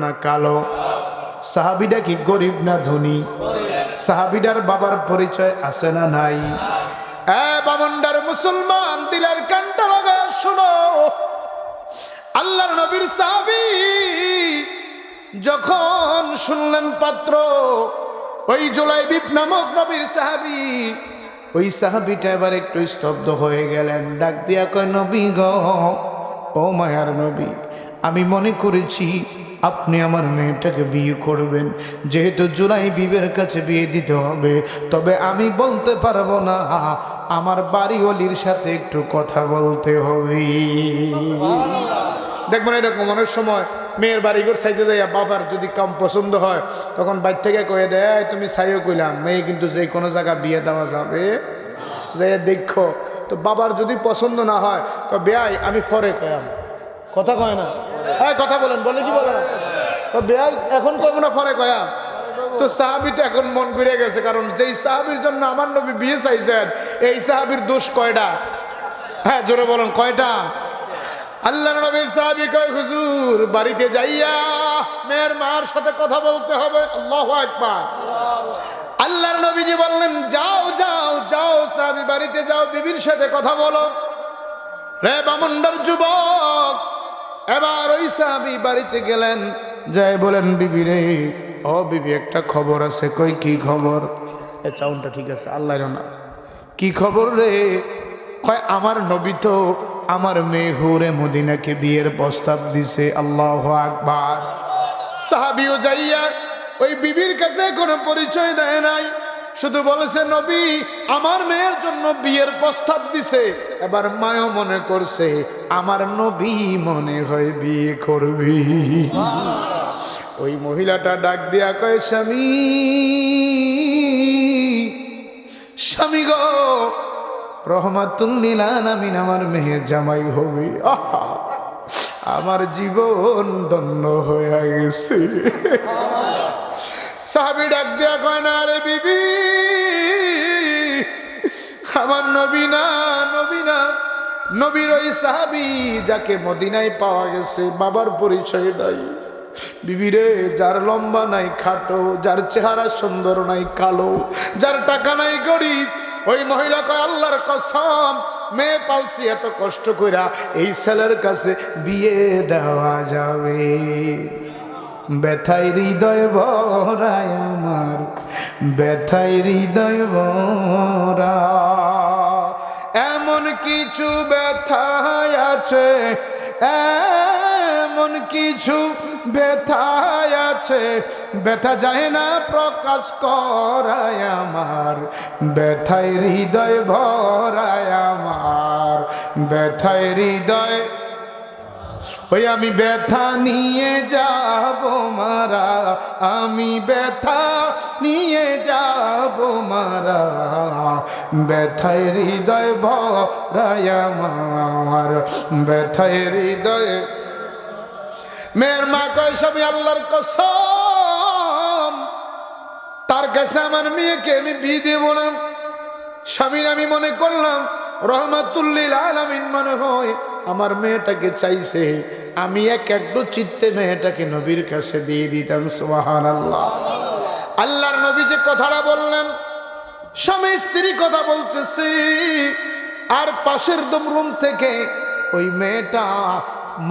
না কালো? সাহাবিটা কি গরিব না ধনী? সাহাবিটার বাবার পরিচয় আছে না নাই? বামন্ডার মুসলমান দিলের কানটা লাগা শোনো, আল্লাহর নবীর সাহাবী যখন শুনলেন পাত্র, ওই জুলাইবিব নামক নবীর সাহাবী, ওই সাহাবীটা এবার একটু স্তব্ধ হয়ে গেলেন। ডাক দিয়া কয়, নবী গো, ও মায়ার নবী, আমি মনে করেছি আপনি আমার মেয়েটাকে বিয়ে করবেন, যেহেতু জুলাইবিবের কাছে বিয়ে দিতে হবে, তবে আমি বলতে পারবো না, আমার বাড়িওয়ালির সাথে একটু কথা বলতে হবে। দেখবেন এরকম অনেক সময় মেয়ের বাড়িঘর চাইতে যাইয়া বাবার যদি কম পছন্দ হয়, তখন বাইর থেকে কয়ে দেয়, তুমি চাইও কইলাম মেয়ে কিন্তু যে কোনো জায়গা বিয়ে দেওয়া যাবে, যাই দেখো। তো বাবার যদি পছন্দ না হয় তো বেয়াই আমি ফরে কয়াম, কথা কয় না? হ্যাঁ কথা বলেন, বলে কি বলে না? তো বেয়াই এখন কব না, ফরে কয়াম। তো সাহাবী তো এখন মন ঘুরে গেছে, কারণ যেই সাহাবীর জন্য আমার নবী বিয়ে চাইছেন, এই সাহাবীর দোষ কয়টা? হ্যাঁ জোরে বলেন কয়টা? আল্লাহর নবীর সাহাবী কয়, হুজুর বাড়িতে যাইয়া মেয়ের মার সাথে কথা বলতে হবে। আল্লাহু আকবার। আল্লাহর নবীজি বললেন, যাও যাও যাও সাহাবী বাড়িতে যাও, বিবির সাথে কথা বলো। রে বামুন্ডার যুবক, এবার ওই সাহাবী বাড়িতে গেলেন, যাই বলেন, বিবি রে, ও বিবি একটা খবর আছে। কই কি খবর? এ চাউনটা ঠিক আছে, আল্লাহর না। কি খবর রে? কয় আমার নবী তো আমার মেয়ে হুরে মদিনাকে বিয়ের প্রস্তাব দিছে। আল্লাহু আকবার। সাহাবীও যাইয়া ওই বিবির কাছে কোনো পরিচয় দেয় নাই, শুধু বলেছে নবী আমার মেয়ের জন্য বিয়ের প্রস্তাব দিছে। এবার মায়ও মনে করছে আমার নবী মনে হয় বিয়ে করবি। ওই মহিলাটা ডাক দিয়া কয়, স্বামী, স্বামী গো, রহমাতুল লিল আলামিন আমার মেয়ের জামাই হবে। আমার জীবন ধন্য হয়ে গেছে। সাহাবী ডাক দিয়া কয়, না রে বিবি, আমার নবী না, নবী না। নবীর ওই সাহাবী যাকে মদিনায় পাওয়া গেছে, বাবার পরিচয় নাই। বিবি রে, যার লম্বা নাই খাটো, যার চেহারা সুন্দর নাই কালো, যার টাকা নাই গরিব, ওই মহিলা কয়, আল্লাহর কসম, মেয়ে পালছি এত কষ্ট কইরা, এই ছেলের কাছে বিয়ে দেওয়া যাবে? ব্যথায় হৃদয় ভরায় আমার, ব্যথায় হৃদয় ভরা, এমন কিছু ব্যথায় আছে, এমন কিছু ব্যথায় আছে, ব্যথা যায় না প্রকাশ করায় আমার, ব্যথায় হৃদয় ভরায় আমার, ব্যথায় হৃদয়। ওই আমি ব্যথা নিয়ে যাব মারা, আমি ব্যথা নিয়ে যাব মারা, ব্যথায় হৃদয় ভরায় আমার, ব্যথায় হৃদয়। মেয়ের মা কয়, স্বামী আল্লাহর কসম, তার কাছে আমার মেয়েকে আমি বিয়ে দেব না। স্বামীর আমি মনে করলাম রহমাতুল লিল আলামিন মনে হয় আমার মেয়েটাকে চাইছে, আমি একটু চিত্তে মেয়েটাকে নবীর কাছে দিয়ে দিতাম। সুবহানাল্লাহ। আল্লাহর নবী যে কথাটা বললেন, স্বামী স্ত্রী কথা বলতেছে, আর পাশের রুম থেকে ওই মেয়েটা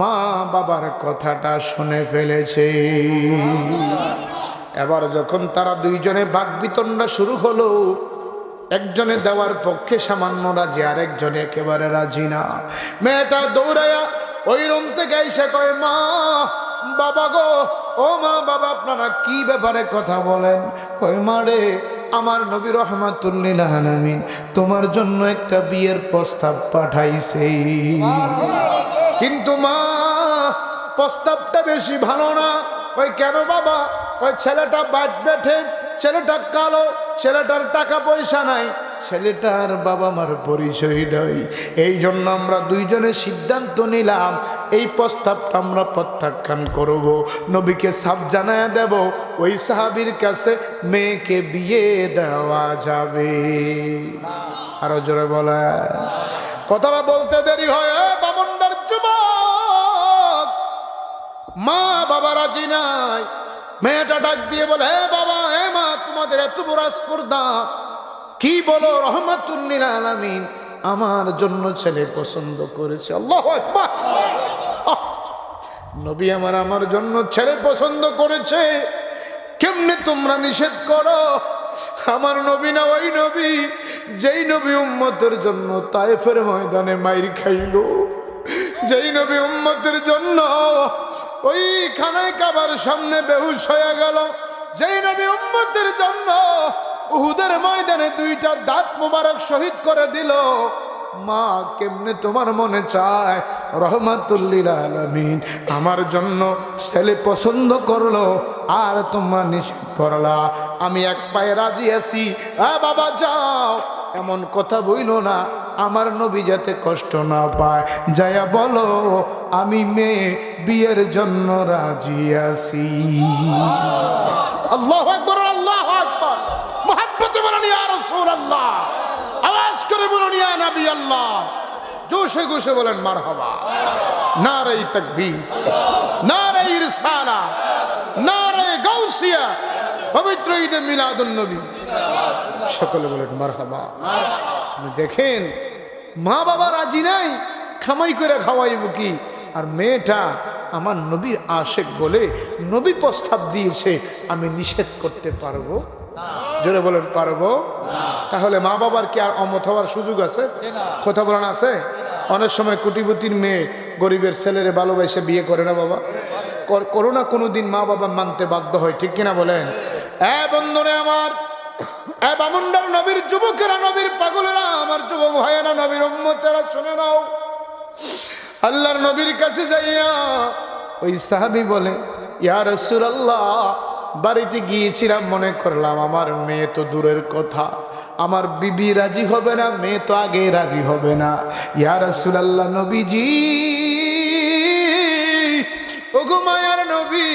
মা বাবার কথাটা শুনে ফেলেছে। এবার যখন তারা দুইজনে বাকবিতণ্ডা শুরু হলো, একজনে দেওয়ার পক্ষে সামান্য রাজি, আর একজনে একেবারে রাজি না। মেয়েটা দৌড়াইয়া ওই রুম থেকে এসে কয়, মা বাবা গো, ও মা বাবা, আপনারা কি ব্যাপারে কথা বলেন? কয়, মা রে, আমার নবী রহমাতুল লিল আলামিন তোমার জন্য একটা বিয়ের প্রস্তাব পাঠাইছে। কিন্তু মা, প্রস্তাবটা বেশি ভালো না। কই কেন বাবা? কই ছেলেটা বাট বেঠে, ছেলেটা কালো, ছেলেটার টাকা পয়সা নাই, ছেলেটার বাবা মার পরিচয় নাই। এই জন্য আমরা দুইজনে সিদ্ধান্ত নিলাম এই প্রস্তাবটা আমরা প্রত্যাখ্যান করব, নবীকে সাফ জানায় দেব, ওই সাহাবীর কাছে মেয়েকে বিয়ে দেওয়া যাবে। আরো জোরে বলে। কথাটা বলতে দেরি হয়। বামুনটার যুবক, মা বাবা রাজি নাই। মেয়েটা ডাক দিয়ে বলে, হে বাবা, হে মা, তোমাদের এত বড় স্পর্ধা, কি বলো? রহমাতুল লিল আলামিন আমার জন্য ছেলে পছন্দ করেছে। আল্লাহু আকবার। নবী আমার জন্য ছেলে পছন্দ করেছে, কেমনে তোমরা নিষেধ করো? আমার নবী না ওই নবী যেই নবী উম্মতের জন্য তায়েফের ময়দানে মাইর খাইল, যেই নবী উম্মতের জন্য ওই খানায় কাবার সামনে বেহুশ হয়ে গেল, যেই নবী উম্মতের জন্য উহুদের ময়দানে দুইটা দাঁত মোবারক শহীদ করে দিল। মা, কেমনে তোমার মনে চায় রহমাতুল লিল আলামিন আমার জন্য ছেলে পছন্দ করলো আর তোমরা নিষেধ করলা? আমি এক পায়ে রাজি আছি। বাবা যাও, এমন কথা বইলো না, আমার নবী যাতে কষ্ট না পায়। যায়া বলো আমি মেয়ে বিয়ের জন্য রাজি আছি। আল্লাহু আকবার, আল্লাহু আকবার। মুহাব্বতে বলেন ইয়া রাসূলুল্লাহ, আওয়াজ করে বলুন ইয়া নবী আল্লাহ, জোশে গোশে বলেন মারহাবা। নারে তাকবীর, নারে রিসালাত, নারে গাউসিয়া, পবিত্র ঈদে মিলাদুন নবী, সকলে বলেন মারহাবা। দেখেন, মা বাবা রাজি নাই, খামাই করে খাওয়াইব কি? আর মেয়েটা আমার নবীর আশেক বলে নবী প্রস্তাব দিয়েছে, আমি নিষেধ করতে পারবো? জোরে বলেন পারবো? তাহলে মা বাবার কি আর অমত হওয়ার সুযোগ আছে? কথা বলেন আছে? অনেক সময় কোটিপতির মেয়ে গরিবের ছেলেরে ভালোবাসে বিয়ে করে না বাবা? করো না? কোনোদিন মা বাবা মানতে বাধ্য হয়, ঠিক কিনা বলেন? বন্ধুরে আমার, বামুন্ডার নবীর যুবকেরা, নবীর পাগলেরা, আমার যুবক ভাইয়েরা, নবীর উম্মতেরা, শুনে নাও। আল্লাহর নবীর কাছে যাইয়া ওই সাহাবী বলে, ইয়া রাসূলুল্লাহ, বাড়িতে গিয়েছিলাম, মনে করলাম আমার মেয়ে তো দূরের কথা, আমার বিবি রাজি হবে না, মেয়ে তো আগে রাজি হবে না। ইয়া রাসূলুল্লাহ, নবীজি, ওগো মায়ার নবী,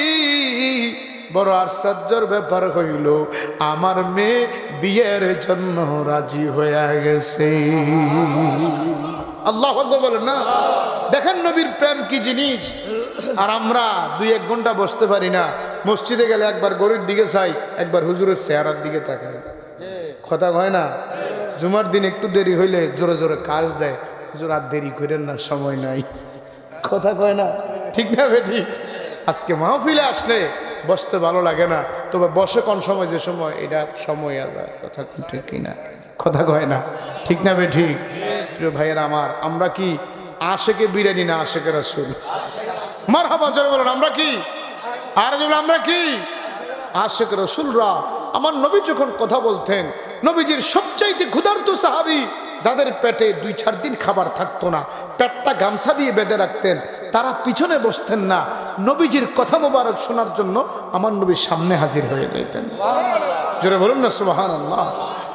বড় আশ্চর্যের ব্যাপার হইল, আমার মেয়ে বিয়ের জন্য রাজি হয়ে গেছে। আল্লাহু আকবার বলেন না? দেখেন নবীর প্রেম কি জিনিস। আর আমরা 2-1 ঘন্টা বসতে পারি না। মসজিদে গেলে একবার গরুর দিকে চাই, একবার হুজুরের চেহারার দিকে তাকাই। কথা কয় না? জুমার দিন একটু দেরি হইলে জোরে জোরে কাজ দেয়, হুজুর আর দেরি করেন না, সময় নাই। কথা কয় না? ঠিক না বেঠি? আজকে মাহফিলে আসলে বসতে ভালো লাগে না, তবে বসে কোন সময়, যে সময় এটা সময় আলাদা। কথা ঠিক কিনা? কথা কয় না? ঠিক না বেঠি? প্রিয় ভাইয়েরা আমার, আমরা কি আশেকে বিরিয়ানি না আশেকে রাসূল? মারহাবা, জোরে বলেন আমরা কি? আর যেগুলো আমরা কি আশেকে রাসূলরা। আমার নবী যখন কথা বলতেন, নবীজির সবচাইতে ক্ষুধার্ত সাহাবী, যাদের পেটে 2-4 দিন খাবার থাকতো না, পেটটা গামছা দিয়ে বেঁধে রাখতেন, তারা পিছনে বসতেন না, নবীজির কথা মোবারক শোনার জন্য আমার নবীর সামনে হাজির হয়ে যেতেন। জোরে বলুন না সুবহানাল্লাহ।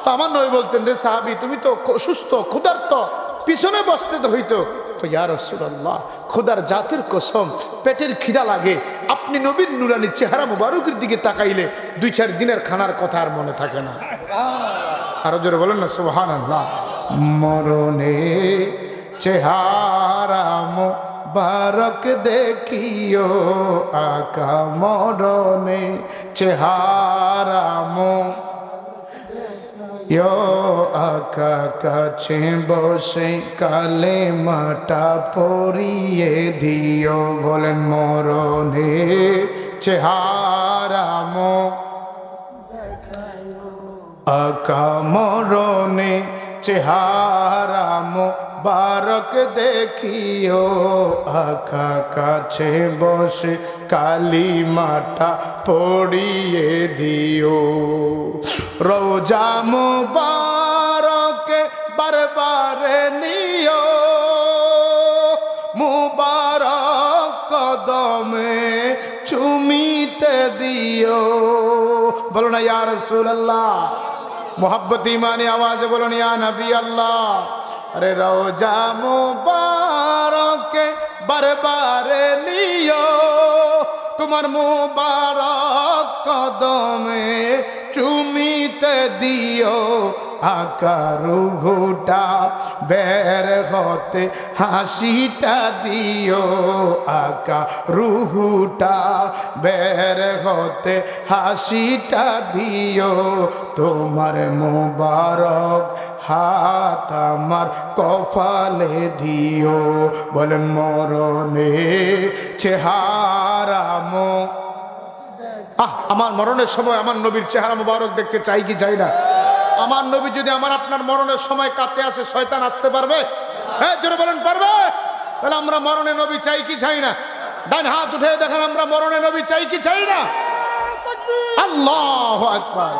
তো আমার নবী বলতেন, রে সাহাবী, তুমি তো সুস্থ, ক্ষুধার্ত, পিছনে বসতে তো হইতো। ইয়া রাসূলুল্লাহ, খোদার জাতের কসম, পেটের খিদা লাগে, আপনি নবীর নুরানি চেহারা মুবারকের দিকে তাকাইলে 2-4 দিনের খানার কথা আর মনে থাকে না। আরো জোরে বলেন না সুবহানাল্লাহ। মরণে চেহারা মুবারক দেখিও আকা, মরণে চেহারা আকা, কাছে বসে কালেমাটা পড়িয়ে দিও। বলেন মরণে চেহারা আকা, মরণে চেহারা মুবারক দেখিও আকা, কাছে বসে কালিমাটা পড়িয়ে দিও। রোজা মুবারক বারবারে নিও, মুবারক কদমে চুমিতে দিও। বলো না ইয়া রাসূলুল্লাহ, মোহাব্বত ইমানি আওয়াজে বলুন ইয়া নবী আল্লাহ। আরে রোজা মুবারক বারবারে নিও, তোমার মুবারক কদমে চুমিতে দিও আকা রুহুটা বের হতে হাসিটা দিও আকা রুহুটা বের হতে হাসিটা দিও তোমার মোবারক হাত আমার কপালে দিও বলেন মরণে চেহারা আমার মরণের সময় আমার নবীর চেহারা মোবারক দেখতে চাই কি চাই না? আমার নবী যদি আমার আপনার মরণের সময় কাছে আসে শয়তান আসতে পারবে? হ্যাঁ জোরে বলেন পারবে? তাহলে আমরা মরণে নবী চাই কি চাই না? ডান হাত উঠে দেখেন আমরা মরণে নবী চাই কি চাই না? আল্লাহু আকবার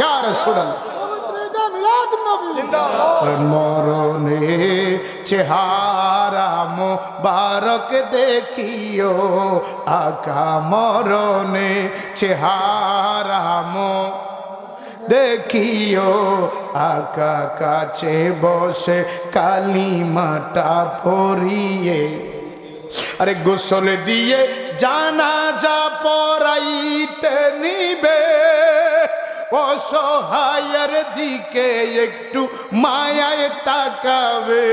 ইয়া রাসূলুল্লাহ মরণে চেহারা মোবারক দেখিও আকা মরণে চেহারা দেখিও আকা কাছে বসে কালিমাটা পড়িয়ে আরে গোসল দিয়ে জানাজা পড়াইতে নিবে অসহায়ের দিকে একটু মায়ায় তাকাবে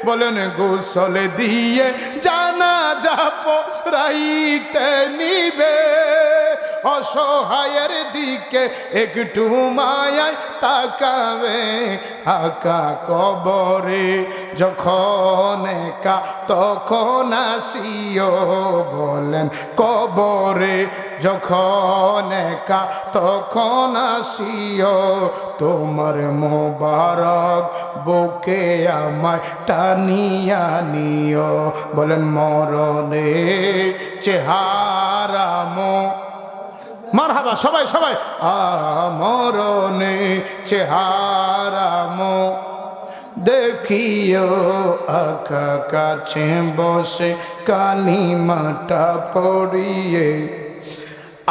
বলেন গোসল দিয়ে জানাজা পড়াইতে নিবে অসহায়ের দিকে একটু মায়ায় তাকাবে আকা কবরে যখন একা তখন আসিও বলেন কবরে যখন একা তখন আসিও তোমার মোবারক বুকে আমায় টানিয়া নিও বলেন মরণে চেহারা মারহাবা সবাই সবাই মরণে চেহারা দেখিও আকা কাছে বসে কালিমাটা পড়িয়ে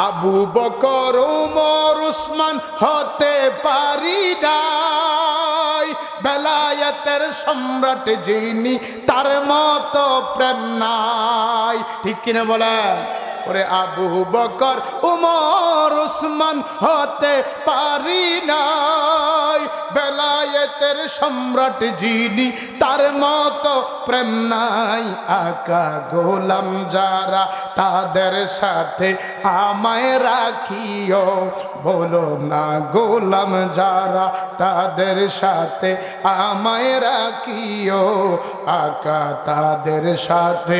আবু বকর ওমর উসমান হতে পারি নাই বেলায়েতের সম্রাট যিনি তার মতো প্রেম নাই ঠিক কিনা বলে ওরে আবু বকর ওমর উসমান হতে পারি নাই বেলায়েতের সম্রাট যিনি তার মতো প্রেম নাই আকা গোলাম যারা তাদের সাথে আমায় রাখিও বলো না গোলাম যারা তাদের সাথে আমায় রাখিও আকা তাদের সাথে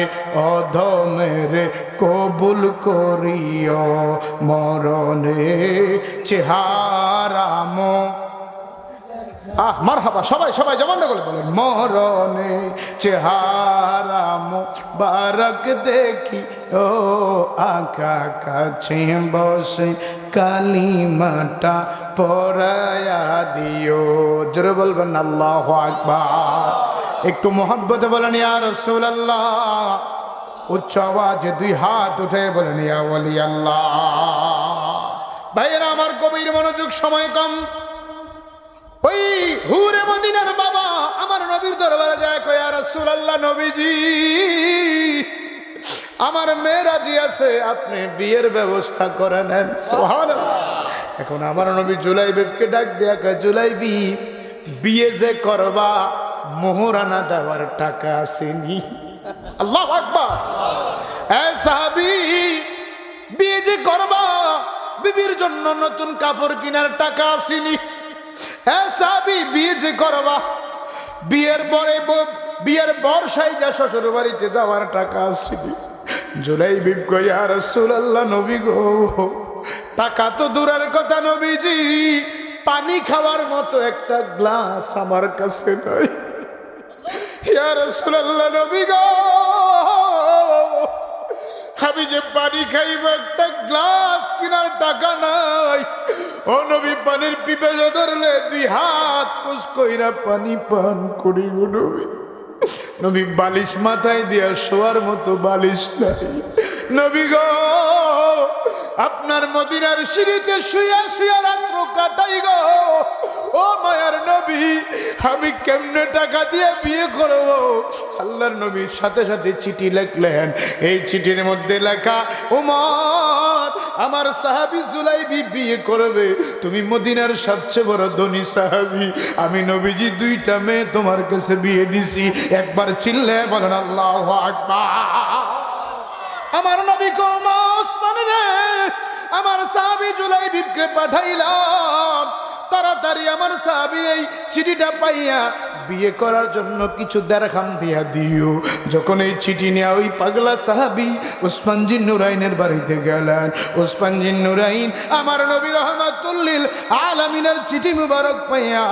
অধমের কবুল করিও মরণে চেহারা মারহাবা সবাই সবাই জবান করে বলেন মরণে চেহারা মোবারক দেখি ও আকা কাছে বসে কালিমাটা পড়ায়া দিও জোরে বলবেন আল্লাহু আকবার একটু মোহাব্বতে বলেন ইয়া রাসূলুল্লাহ উচ্চ আওয়াজে দুই হাত উঠে বলেন ইয়া ওয়ালি আল্লাহ ভাইয়েরা আমার গভীর মনোযোগ সময় কম ওই হুরে মদিনার বাবা আমার নবীর দরবারে যায় কয় ইয়া রাসূলুল্লাহ নবীজি আমার মেয়ে রাজি আছে আপনি বিয়ের ব্যবস্থা করে নেন সুবহানাল্লাহ এখন আমার নবী জুলাইবিবকে ডাক দেয়া কয় জুলাইবি বিয়ে যে করবা মোহরানা দেওয়ার টাকা আসেনি আল্লাহু আকবার এ সাহাবী বিয়ে যে করবা বিবির জন্য নতুন কাপড় কেনার টাকা আসেনি এ সাহাবী বিয়ে যে করবা বিয়ের পরে বিয়ের বর্ষায় যা শ্বশুর বাড়িতে যাওয়ার টাকা আসেনি জুলাইবিব কয় ইয়া রাসূলুল্লাহ নবী গো টাকা তো দূরের কথা নবীজি পানি খাওয়ার মতো একটা গ্লাস আমার কাছে নাই ইয়া রাসূলুল্লাহ নবী গো আমি যে পানি খাইব একটা গ্লাস কেনার টাকা নাই ও নবী পানির পিপাসা ধরলে দুই হাত কুস কইরা পানি পান করি গো নবী নবী বালিশ মাথায় দিয়া শোয়ার মতো বালিশ নাই নবী গো আপনার মদিনার সিঁড়িতে শুয়া শুয়া রাত্র কাটাই গো ও মায়ার নবী আমি কেমনে টাকা দিয়ে বিয়ে করব আল্লাহর নবীর সাথে সাথে চিঠি লিখলেন এই চিঠির মধ্যে লেখা উমর আমার সাহাবী জুলাইবি বিয়ে করবে, তুমি মদিনার সবচেয়ে বড় ধনী সাহাবী, আমি নবীজি দুইটা মেয়ে তোমার কাছে বিয়ে দিছি। একবার চিল্লায় বলেন আল্লাহু আকবার। আমার নবী কওম ওসমান রে, আমার সাহাবী জুলাইবিকে পাঠাইলাম, তাড়াতাড়ি আমার সাহাবীর এই চিঠিটা পাইয়া বিয়ে করার জন্য কিছু দেরহাম দিয়া দিও। যখন এই চিঠি নিয়ে ওই পাগলা সাহাবী ওসমান জিন নুরাইনের বাড়িতে গেলেন, ওসমান জিন নুরাইন আমার নবী রহমাতুল লিল আলামিনের চিঠি মুবারক পাইয়া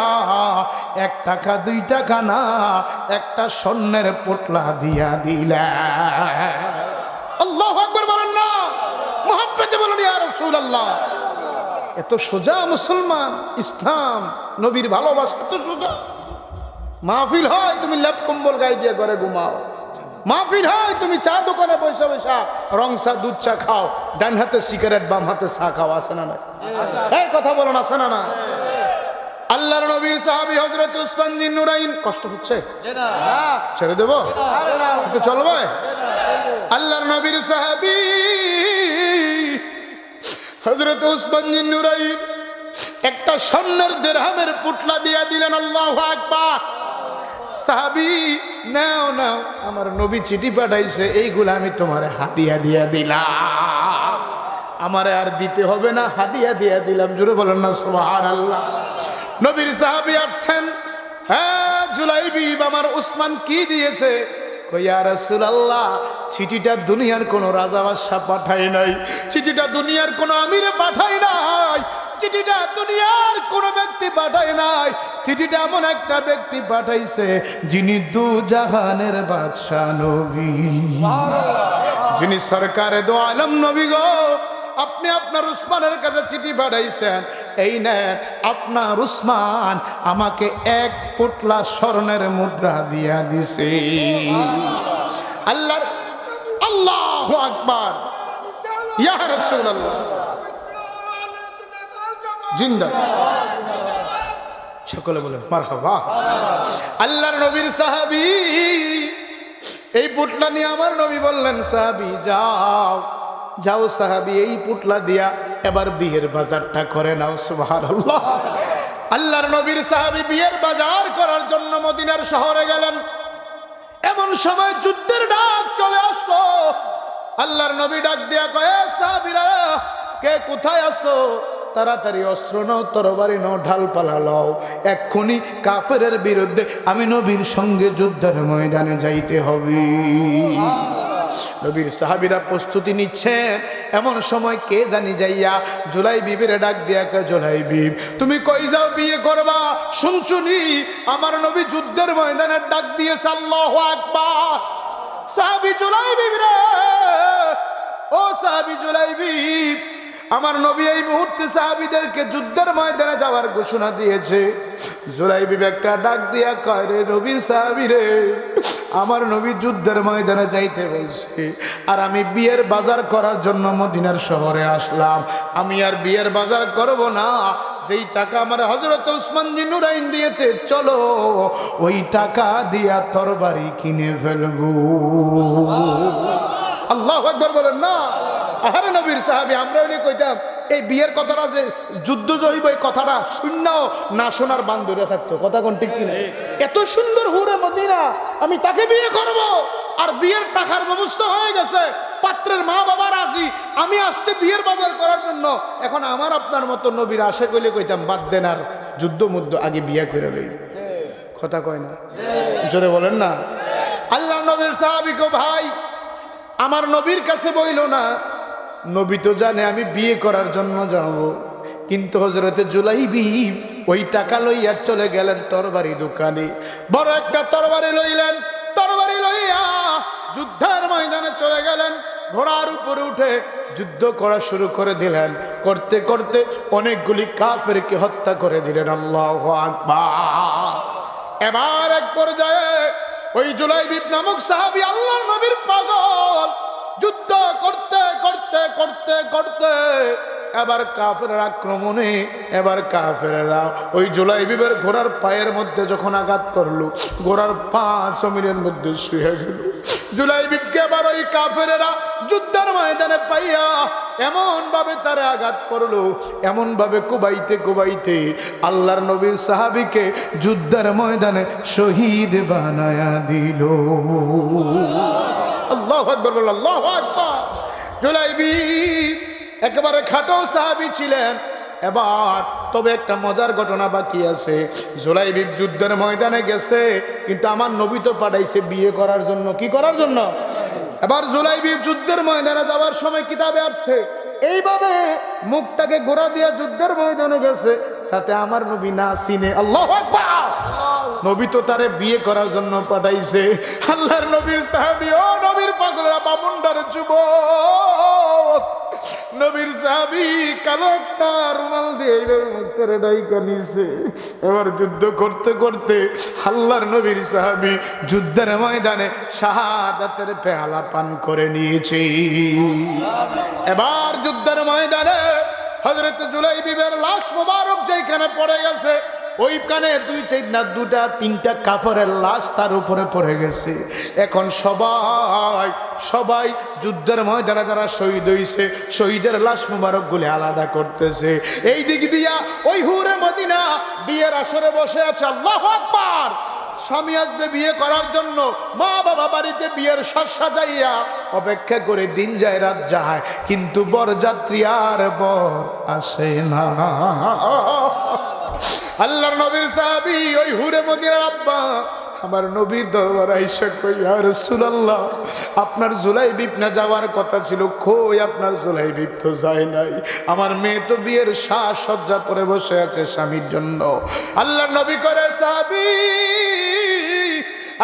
1 টাকা 2 টাকা না, একটা স্বর্ণের পোটলা দিয়া দিলেন। আল্লাহু আকবার বলেন না, মুহাব্বতে বলেন ইয়া রাসূলুল্লাহ। এত সোজা মুসলমান, ইসলাম, নবীর ভালোবাসা এত সোজা। মাহফিল হয় তুমি লেপ কম্বল গায়ে দিয়ে ঘরে ঘুমাও, মাহফিল হয় তুমি চা দোকানে বসে বসে রং চা দুধ চা খাও, ডান হাতে সিগারেট বাম হাতে চা খাও, আছে না না? এই কথা বলেন, আছে না না? আল্লাহর নবীর সাহাবী হযরত উসমান বিন নুরাইন, কষ্ট হচ্ছে ছেড়ে দেবো একটু চলবে? আল্লাহর নবীর সাহাবী হযরত উসমান বিন নুরাইন একটা স্বর্ণের দিরহামের পুটলা দিয়া দিলেন। আল্লাহু আকবার। সাহাবী, নাও নাও, আমার নবী চিঠি পাঠাইছে, এইগুলা আমি তোমারে হাদিয়া দিয়া দিলাম, আমারে আর দিতে হবে না, হাদিয়া দিয়া দিলাম। জোরে বলেন না সুবহানাল্লাহ। নবীর সাহাবী আসছেন, হ্যাঁ জুলাইবি আমার উসমান কি দিয়েছে? ইয়া রাসূলুল্লাহ, চিঠিটা দুনিয়ার কোন রাজা বাদশা পাঠায় নাই, চিঠিটা দুনিয়ার কোন আমিরে পাঠায় নাই, চিঠিটা দুনিয়ার কোন ব্যক্তি পাঠায় নাই, চিঠিটা এমন একটা ব্যক্তি পাঠাইছে যিনি দু জাহানের বাদশা নবী, যিনি সরকারে দো আলম নবী গো। আপনি আপনার উসমানের কাছে চিঠি পাঠাইছেন, এই নেন আপনার উসমান আমাকে 1 পোটলা স্বর্ণের মুদ্রা দিয়া দিছে। আল্লাহর আল্লাহু আকবার। ইয়া রাসূলুল্লাহ জিন্দা, সকলে বলেন মারহাবা। আল্লাহর নবীর সাহাবী এই পুটলা নিয়ে আমার নবী বললেন, সাহাবী যাও যাও সাহাবী, এই পুটলা দিয়া এবার বিয়ের বাজারটা করে নাও। সুবহানাল্লাহ। আল্লাহর নবীর সাহাবী বিয়ের বাজার করার জন্য মদিনার শহরে গেলেন। এমন সময় যুদ্ধের ডাক চলে আসলো। আল্লাহর নবী ডাক দিয়া কয়, সাহাবীরা কে কোথায় আছো? তাড়াতাড়ি অস্ত্র নাও, তরবারি নাও, ঢালপালা লও, এক্ষুনি কাফেরের বিরুদ্ধে আমি নবীর সঙ্গে যুদ্ধের ময়দানে যাইতে হবে। নবীর সাহাবীরা প্রস্তুতি নিচ্ছে। এমন সময় কে জানি যাইয়া জুলাইবিবিরে ডাক দিয়া কয়, জুলাইবি তুমি কই যাও, বিয়ে করবা? শুনছুনি আমার নবী যুদ্ধের ময়দানে ডাক দিয়েছে। আল্লাহু আকবার। সাহাবী জুলাইবি রে, ও সাহাবী জুলাইবি, আমার নবী এই মুহূর্তে সাহাবীদেরকে যুদ্ধের ময়দানে যাওয়ার ঘোষণা দিয়েছে। জুলাইবি একটা ডাক দিয়া কয়, রে নবীর সাহাবী রে, আমার নবী যুদ্ধের ময়দানে যাইতে বলছে, আর আমি বিয়ের বাজার করার জন্য মদিনার শহরে আসলাম। আমি আর বিয়ের বাজার করব না, যেই টাকা আমার হযরত উসমান বিন নুরাইন দিয়েছে, চলো ওই টাকা দিয়া তরবারি কিনে ফেলবো। আল্লাহু আকবার বলেন না। আরে নবীর সাহাবী, আমরা হইলে কইতাম এই বিয়ের কথাটা যে যুদ্ধ জহিব, এই কথাটা শূন্যও না শোনার বান ধরে থাকতো। কথা কোন ঠিক কিনা? এত সুন্দর হুরে মদিনা, আমি তাকে বিয়ে করব, আর বিয়ের টাকার ব্যবস্থা হয়ে গেছে, পাত্রের মা বাবা রাজি, আমি আসছে বিয়ের বাজার করার জন্য। এখন আমার আপনার মতো নবীর আশে কইলে কইতাম বাদ দেন, আর যুদ্ধ মুদ্ধ আগে বিয়ে করে লই। কথা কয় না? জোরে বলেন না। আল্লাহ নবীর সাহাবী গো, ভাই আমার নবীর কাছে বইল না, নবী তো জানে আমি বিয়ে করার জন্য যাব, কিন্তু হযরতে জুলাইবি ওই টাকা লইয়া চলে গেলেন তরবারি দোকানে, বড় একটা তরবারি লইলেন, তরবারি লইয়া যুদ্ধের ময়দানে চলে গেলেন। ঘোড়ার উপরে উঠে যুদ্ধ করা শুরু করে দিলেন। করতে করতে অনেকগুলি কাফেরকে হত্যা করে দিলেন। আল্লাহু আকবার। এবার এক পর্যায়ে ওই জুলাইবি নামক সাহাবী আল্লাহর নবীর পাগল, যুদ্ধ করতে করতে করতে করতে এবার কাফেরের আক্রমণে এবার কাফেরেরা ওই জুলাইবিবের ঘোড়ার পায়ের মধ্যে যখন আঘাত করলো, ঘোড়ার পা জমিনের মধ্যে শুয়ে গেল। জুলাইবিবকে এবার ওই কাফেরেরা যুদ্ধের ময়দানে পাইয়া এমন ভাবে তারা আঘাত করলো, এমন ভাবে কোবাইতে কোবাইতে আল্লাহর নবীর সাহাবীকে যুদ্ধের ময়দানে শহীদ বানায়া দিল। আল্লাহু আকবার, আল্লাহু আকবার। জুলাইবিব একেবারে খাটো সাহাবী ছিলেন। এবার তবে একটা মজার ঘটনা বাকি আছে। জুলাইবিব যুদ্ধের ময়দানে গেছে, কিন্তু আমার নবী তো পাঠাইছে বিয়ে করার জন্য। কি করার জন্য? এবার জুলাইবিব যুদ্ধের ময়দানে যাওয়ার সময় কিতাবে আসছে এইভাবে মুখটাকে গোড়া দিয়া যুদ্ধের ময়দানে গেছে, সাথে আমার নবী না চিনে। আল্লাহু আকবার। নবী তো তারে বিয়ে করার জন্য পাঠাইছে। আল্লাহর নবীর সাহাবী, ও নবীর পাগলা বামুনদার যুবক, নবীর সাহাবী কালো একটা রুমাল দিয়ে এইভাবে মুখটারে ডাইকা নিছে। এবার যুদ্ধ করতে করতে আল্লাহর নবীর সাহাবী যুদ্ধের ময়দানে শাহাদাতের পেয়ালা পান করে নিয়েছে। এবার যুদ্ধের ময়দানে হযরত জুলাইবিবের লাশ মোবারক যেখানে পড়ে গেছে, ওইখানে দুটা তিনটা কাফেরের লাশ তার উপরে পড়ে গেছে। এখন সবাই যুদ্ধের ময়দানে যারা শহীদ হইছে শহীদের লাশ মোবারক গুলি আলাদা করতেছে। এই দিক দিয়া ওই হুরে মদিনা বিয়ের আসরে বসে আছে। আল্লাহু আকবার। স্বামী আসবে বিয়ে করার জন্য, মা বাবা বাড়িতে বিয়ের সাজ সাজাইয়া অপেক্ষা করে দিন যায় রাত যায়, কিন্তু বরযাত্রী আর বর আসে না। আল্লাহর নবীর সাহাবী ওই হুরে মদিনার আব্বা আমার নবীর দরবার আইসা কই, ইয়া রাসূলুল্লাহ, আপনার জুলাইবিব না যাওয়ার কথা ছিল, কই আপনার জুলাইবিব তো যায় নাই। আমার মেয়ে তো বিয়ের সাজ সজ্জা পরে বসে আছে স্বামীর জন্য। আল্লাহর নবী করে, সাহাবী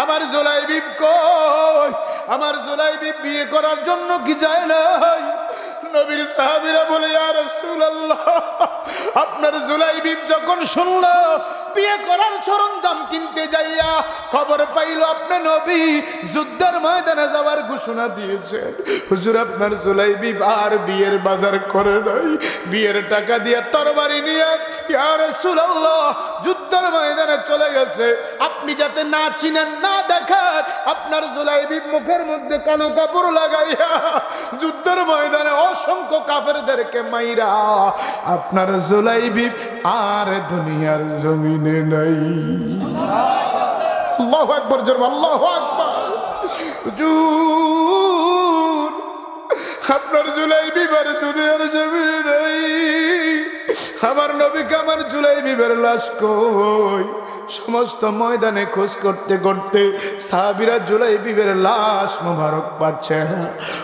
আমার জুলাইবিব কই? আমার জুলাইবিব বিয়ে করার জন্য কি যায় নাই? নবীর সাহাবীরা বলে, ইয়া রাসূলুল্লাহ, আপনার জুলাইবিব যখন শুনলো বিয়ে করার সরঞ্জাম কিনতে যাইয়া খবর পাইল আপনি নবী যুদ্ধের ময়দানে যাওয়ার ঘোষণা দিয়েছেন, হুজুর আপনার জুলাইবিব আর বিয়ের বাজার করে নাই, বিয়ের টাকা দিয়ে তরবারি নিয়ে ইয়া রাসূলুল্লাহ যুদ্ধের ময়দানে চলে গেছে। আপনি যাতে না চিনেন না দেখেন, আপনার জুলাইবিব মুখের মধ্যে কালো কাপড় লাগাইয়া যুদ্ধের ময়দানে অসংখ্য কাফেরদেরকে মাইরা আপনার জুলাইবিব আর দুনিয়ার জমিনে নাই। আল্লাহু আকবার, জোরে আল্লাহু আকবার। হুজুর আপনার জুলাইবিব আর দুনিয়ার জমিনে নাই। আমার নবীকে আমার জুলাইবিবের লাশ কই? সমস্ত ময়দানে খোঁজ করতে করতে সাহাবীরা জুলাইবিবের লাশ মোবারক পাচ্ছে না।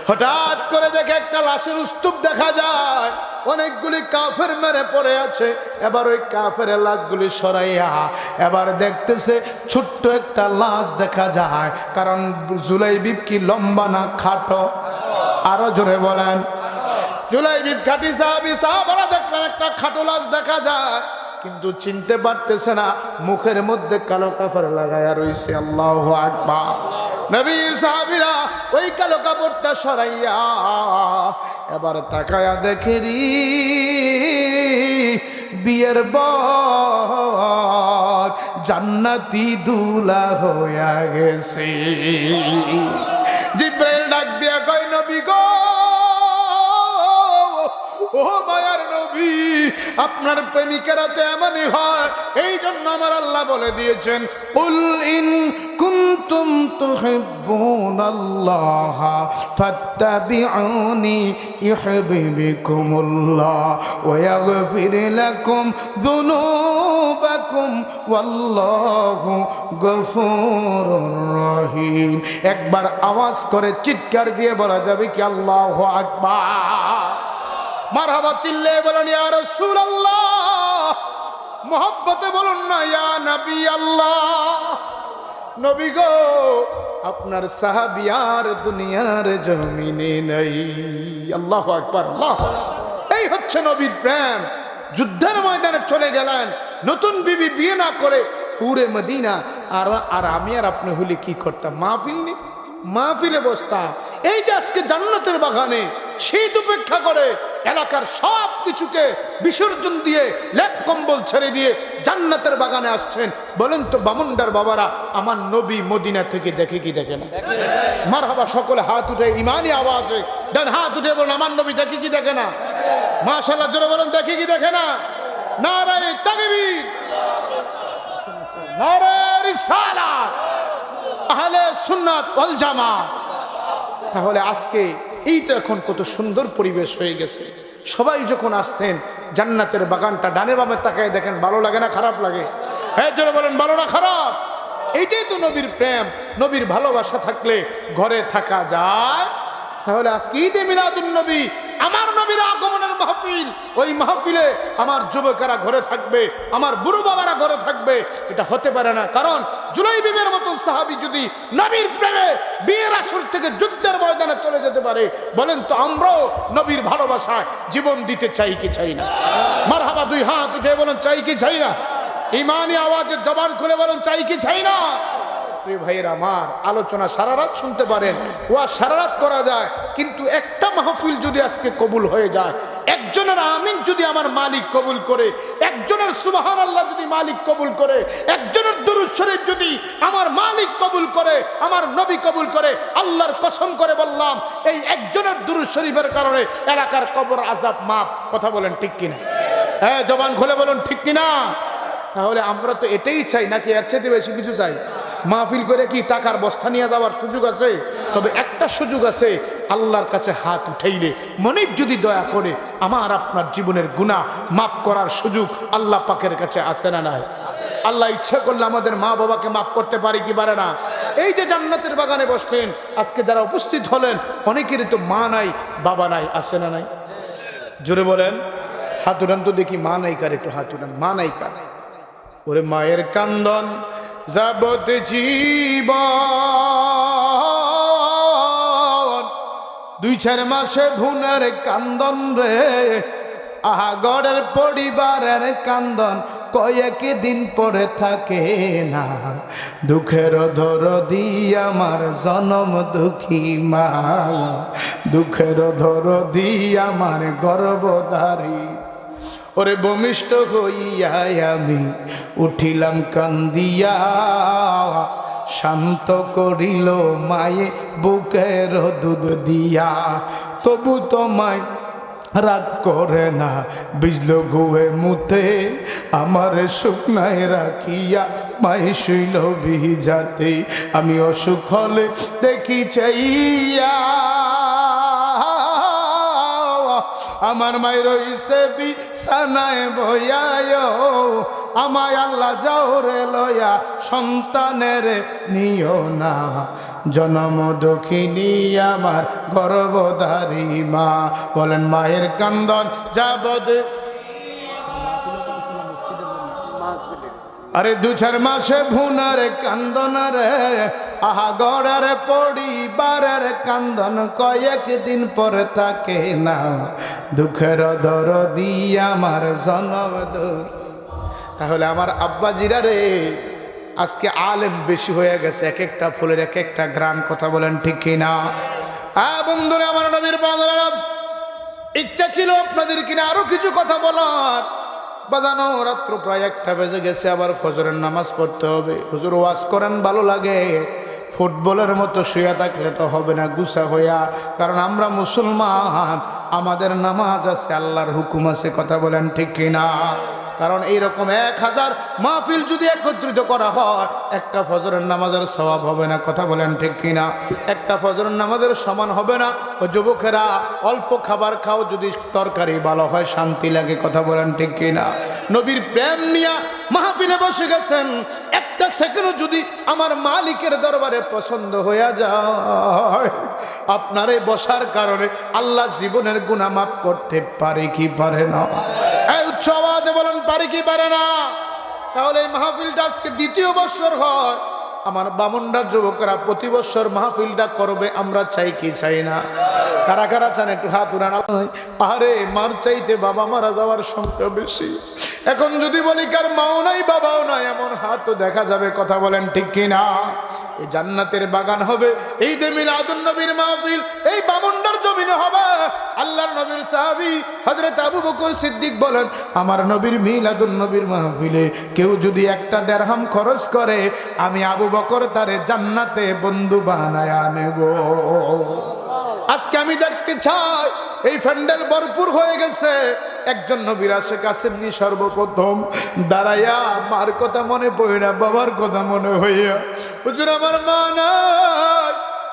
হঠাৎ করে দেখে একটা লাশের স্তূপ দেখা যায়, অনেকগুলি কাফের মেরে পড়ে আছে। এবার ওই কাফের লাশগুলি সরাইয়া এবার দেখতেছে ছোট্ট একটা লাশ দেখা যায়। কারণ জুলাইবিব কি লম্বা না খাটো? আরো জোরে বলেন। জুলাইবিব খাঁটি সাহাবী, সাহাবারা দেখলেন একটা খাটো লাশ দেখা যায়, কিন্তু চিনতে পারতেছে না, মুখের মধ্যে কালো কাপড় লাগায়া রইছে। আল্লাহু আকবার। নবীর সাহাবীরা ওই কালো কাপড়টা সরাইয়া এবার তাকায়া দেখে রি বিয়ের বর জান্নাতি দুলা হইয়া গেছে। জিবরাইল ডাক দিয়া কয়, নবী গো, ও মায়ার নবী, আপনার প্রেমিকেরা তো এমনই হয়। এই জন্য আমার আল্লাহ বলে দিয়েছেন, কুল ইন কুনতুম তুহিব্বুনাল্লাহ ফাত্তাবিউনি ইউহিব্বুকুমুল্লাহ ওয়া ইয়াগফির লাকুম যুনুবাকুম ওয়াল্লাহু গফুরুর রহিম। একবার আওয়াজ করে চিৎকার দিয়ে বলা যাবে কি আল্লাহু আকবার? মারহাবা চিল্লে বলুন ইয়া রাসূলুল্লাহ, মোহব্বতে বলুন না ইয়া নবী আল্লাহ। নবী গো, আপনার সাহাবী আর দুনিয়ার জমিনে নাই। আল্লাহু আকবার, আল্লাহ। এই হচ্ছে নবীর প্রেম। যুদ্ধের ময়দানে চলে গেলেন, নতুন বিবি বিয়ে না করে পুরে মদিনা। আর আমি আর আপনি হলে কি করতাম? মাহফিলে বসতাম। এই যে আজকে জান্নাতের বাগানে শীত উপেক্ষা করে এলাকার সব কিছুকে বিসর্জন দিয়ে লেপ কম্বল ছেড়ে দিয়ে জান্নাতের বাগানে আসছেন। বলেন তো বামুন্ডার বাবারা, আমার নবী মদিনা থেকে দেখে কি দেখে না? মারহাবা, সকলে হাত উঠে ইমানি আওয়াজে ডান হাত উঠে বলুন আমার নবী দেখি কি দেখে না? মাশাআল্লাহ, জোরে বলুন দেখি কি দেখে না? নারে তাকবীর, নারে রিসালাত, আহলে সুন্নাত ওয়াল জামাত। তাহলে আজকে এই তো এখন কত সুন্দর পরিবেশ হয়ে গেছে। সবাই যখন আসছেন জান্নাতের বাগানটা ডানে বামে তাকায় দেখেন, ভালো লাগে না খারাপ লাগে? হ্যাঁ জোরে বলেন, ভালো না খারাপ? এইটাই তো নবীর প্রেম, নবীর ভালোবাসা থাকলে ঘরে থাকা যায়। তাহলে আজকে ঈদে মিলাদুন নবী, আমার নবীর আগমনের মাহফিল, ওই মাহফিলে আমার যুবকেরা ঘরে থাকবে, আমার বুড়ো বাবারা ঘরে থাকবে, এটা হতে পারে না। কারণ জুলাইবিবের মতন সাহাবী যদি নবীর প্রেমে বিয়ের আসর থেকে যুদ্ধের ময়দানে চলে যেতে পারে, বলেন তো আমরাও নবীর ভালোবাসায় জীবন দিতে চাই কি চাই না? মারহাবা, দুই হাত উঠে বলেন চাই কি চাই না? ইমানি আওয়াজে জবান খুলে বলেন চাই কি চাই না? প্রিয় ভাইয়ের আমার, আলোচনা সারা রাত শুনতে পারেন, ওয়া সারা রাত করা যায়, কিন্তু একটা মাহফিল যদি আজকে কবুল হয়ে যায়, একজনের আমিন যদি আমার মালিক কবুল করে, একজনের সুবহানাল্লাহ যদি মালিক কবুল করে, একজনের দুরূদ শরীফ যদি আমার মালিক কবুল করে, আমার নবী কবুল করে, আল্লাহর কসম করে বললাম, এই একজনের দুরূদ শরীফের কারণে এলাকার কবর আযাব মাফ। কথা বলেন ঠিক কিনা? হ্যাঁ জবান খুলে বলুন ঠিক কিনা? তাহলে আমরা তো এটাই চাই, নাকি এর চেয়ে বেশি কিছু চাই? মাহফিল করে কি টাকার বস্তা নিয়ে যাওয়ার সুযোগ আছে? তবে একটা সুযোগ আছে, আল্লাহর কাছে হাত উঠাইলে মনিব যদি দয়া করে আমার আপনার জীবনের গুনাহ মাফ করার সুযোগ আল্লাহ পাকের কাছে আছে না নাই? আল্লাহ ইচ্ছা করলে আমাদের মা বাবাকে মাফ করতে পারে কি পারে না? এই যে জান্নাতের বাগানে বসলেন, আজকে যারা উপস্থিত হলেন অনেকেরই তো মা নাই বাবা নাই, আছে না নাই? জোরে বলেন, হাত উঠান তো দেখি, মা নাই কার? একটু হাত উঠান, মা নাই কার? ওরে মায়ের কান্দন যাবত জীবন, 2-4 মাসে ভুনের কান্দন রে, আহা গড়ের পরিবারের কান্দন কয়েক দিন পরে থাকে না, দুঃখের দরদি আমার জনম দুঃখী মা, দুঃখের দরদি আমার গর্ভধারী। ওরে ভূমিষ্ঠ হইয়া আমি উঠিলাম কান্দিয়া, শান্ত করিল মায়ে বুকের দুধ দিয়া, তবু তোমায় রাগ করে না, বিজল গুয়ে মুতে আমার শুকনায় রাখিয়া মাই শুইল ভিজাতে, আমি অসুখ হলে দেখি চাইয়া আমার মায়ের রইছে বিছানায় বইয়ায়, আমায় আল্লাহ যাওরে লয়া সন্তানের নিও না, জনম দক্ষিণী আমার গর্ভধারী মা। বলেন মায়ের কান্দন যাবদ, আরে 2-4 মাসে ভুনার কান্দন রে, আহা গড়ের পরিবারের কান্দন কয়েক দিন পরে থাকে না, দুঃখের দরদি আমার জনম দূর। তাহলে আমার আব্বাজিরা রে, আজকে আলেম বেশি হয়ে গেছে, এক একটা ফুলের এক একটা গ্রান। কথা বলেন ঠিক কিনা? বন্ধুরা আমার, নবীর পাগলেরা, ইচ্ছা ছিল আপনাদের কিনা আরো কিছু কথা বলার, বাজানো রাত্র প্রায় 1টা বেজে গেছে, আবার ফজরের নামাজ পড়তে হবে। হুজুর ওয়াজ করেন ভালো লাগে, ফুটবলের মতো শুয়ে থাকলে তো হবে না গুছা হইয়া, কারণ আমরা মুসলমান, আমাদের নামাজ আছে, আল্লাহর হুকুম আছে। কথা বলেন ঠিক কিনা? কারণ এইরকম 1000 মাহফিল যদি একত্রিত করা হয়, একটা ফজরের নামাজের সওয়াব হবে না। কথা বলেন ঠিক কিনা? একটা ফজরের নামাজের সমান হবে না। ও যুবকেরা, অল্প খাবার খাও, যদি তরকারি ভালো হয় শান্তি লাগে। কথা বলেন ঠিক কিনা? নবীর প্রেম নিয়ে মাহফিলে বসে গেছেন, একটা সেকেন্ড যদি আমার মালিকের দরবারে পছন্দ হয়ে যায়, আপনার এই বসার কারণে আল্লাহ জীবনের গুনাহ মাফ করতে পারে কি পারে না? এই উচ্চ আওয়াজে বলেন, পারে কি পারে না? তাহলে এই মাহফিলটা আজকে 2য় বছর হয়। আমার বামুনডার যুবকরা প্রতি বছর মাহফিলটা করবে, আমরা চাই কি চাই না? কারা কারা চান একটু হাত উড়ান। আরে মার চাইতে বাবা মারা যাওয়ার সংখ্যা বেশি। এখন যদি বলি কার মাও নাই বাবাও নাই, এমন হাত দেখা যাবে। কথা বলেন ঠিক কিনা? এই জান্নাতের বাগান হবে, এই ঈদে মিলাদুন নবীর মাহফিল এই বামুনডার জমিনে হবে। আল্লাহর নবীর সাহাবী হযরত আবু বকর সিদ্দিক বলেন, আমার নবীর মিলাদুন নবীর মাহফিলে কেউ যদি 1টা দিরহাম খরচ করে, আমি আবু বকর তারে জান্নাতে বন্ধু বানায়া নেব। আজকে আমি দেখতে চাই এই প্যান্ডেল ভরপুর হয়ে গেছে, একজন নবীর আশিক আসেননি সর্বপ্রথম দাঁড়াইয়া মার কথা মনে পড়ে না, বাবার কথা মনে হইয়া, হুজুর আমার মা নাই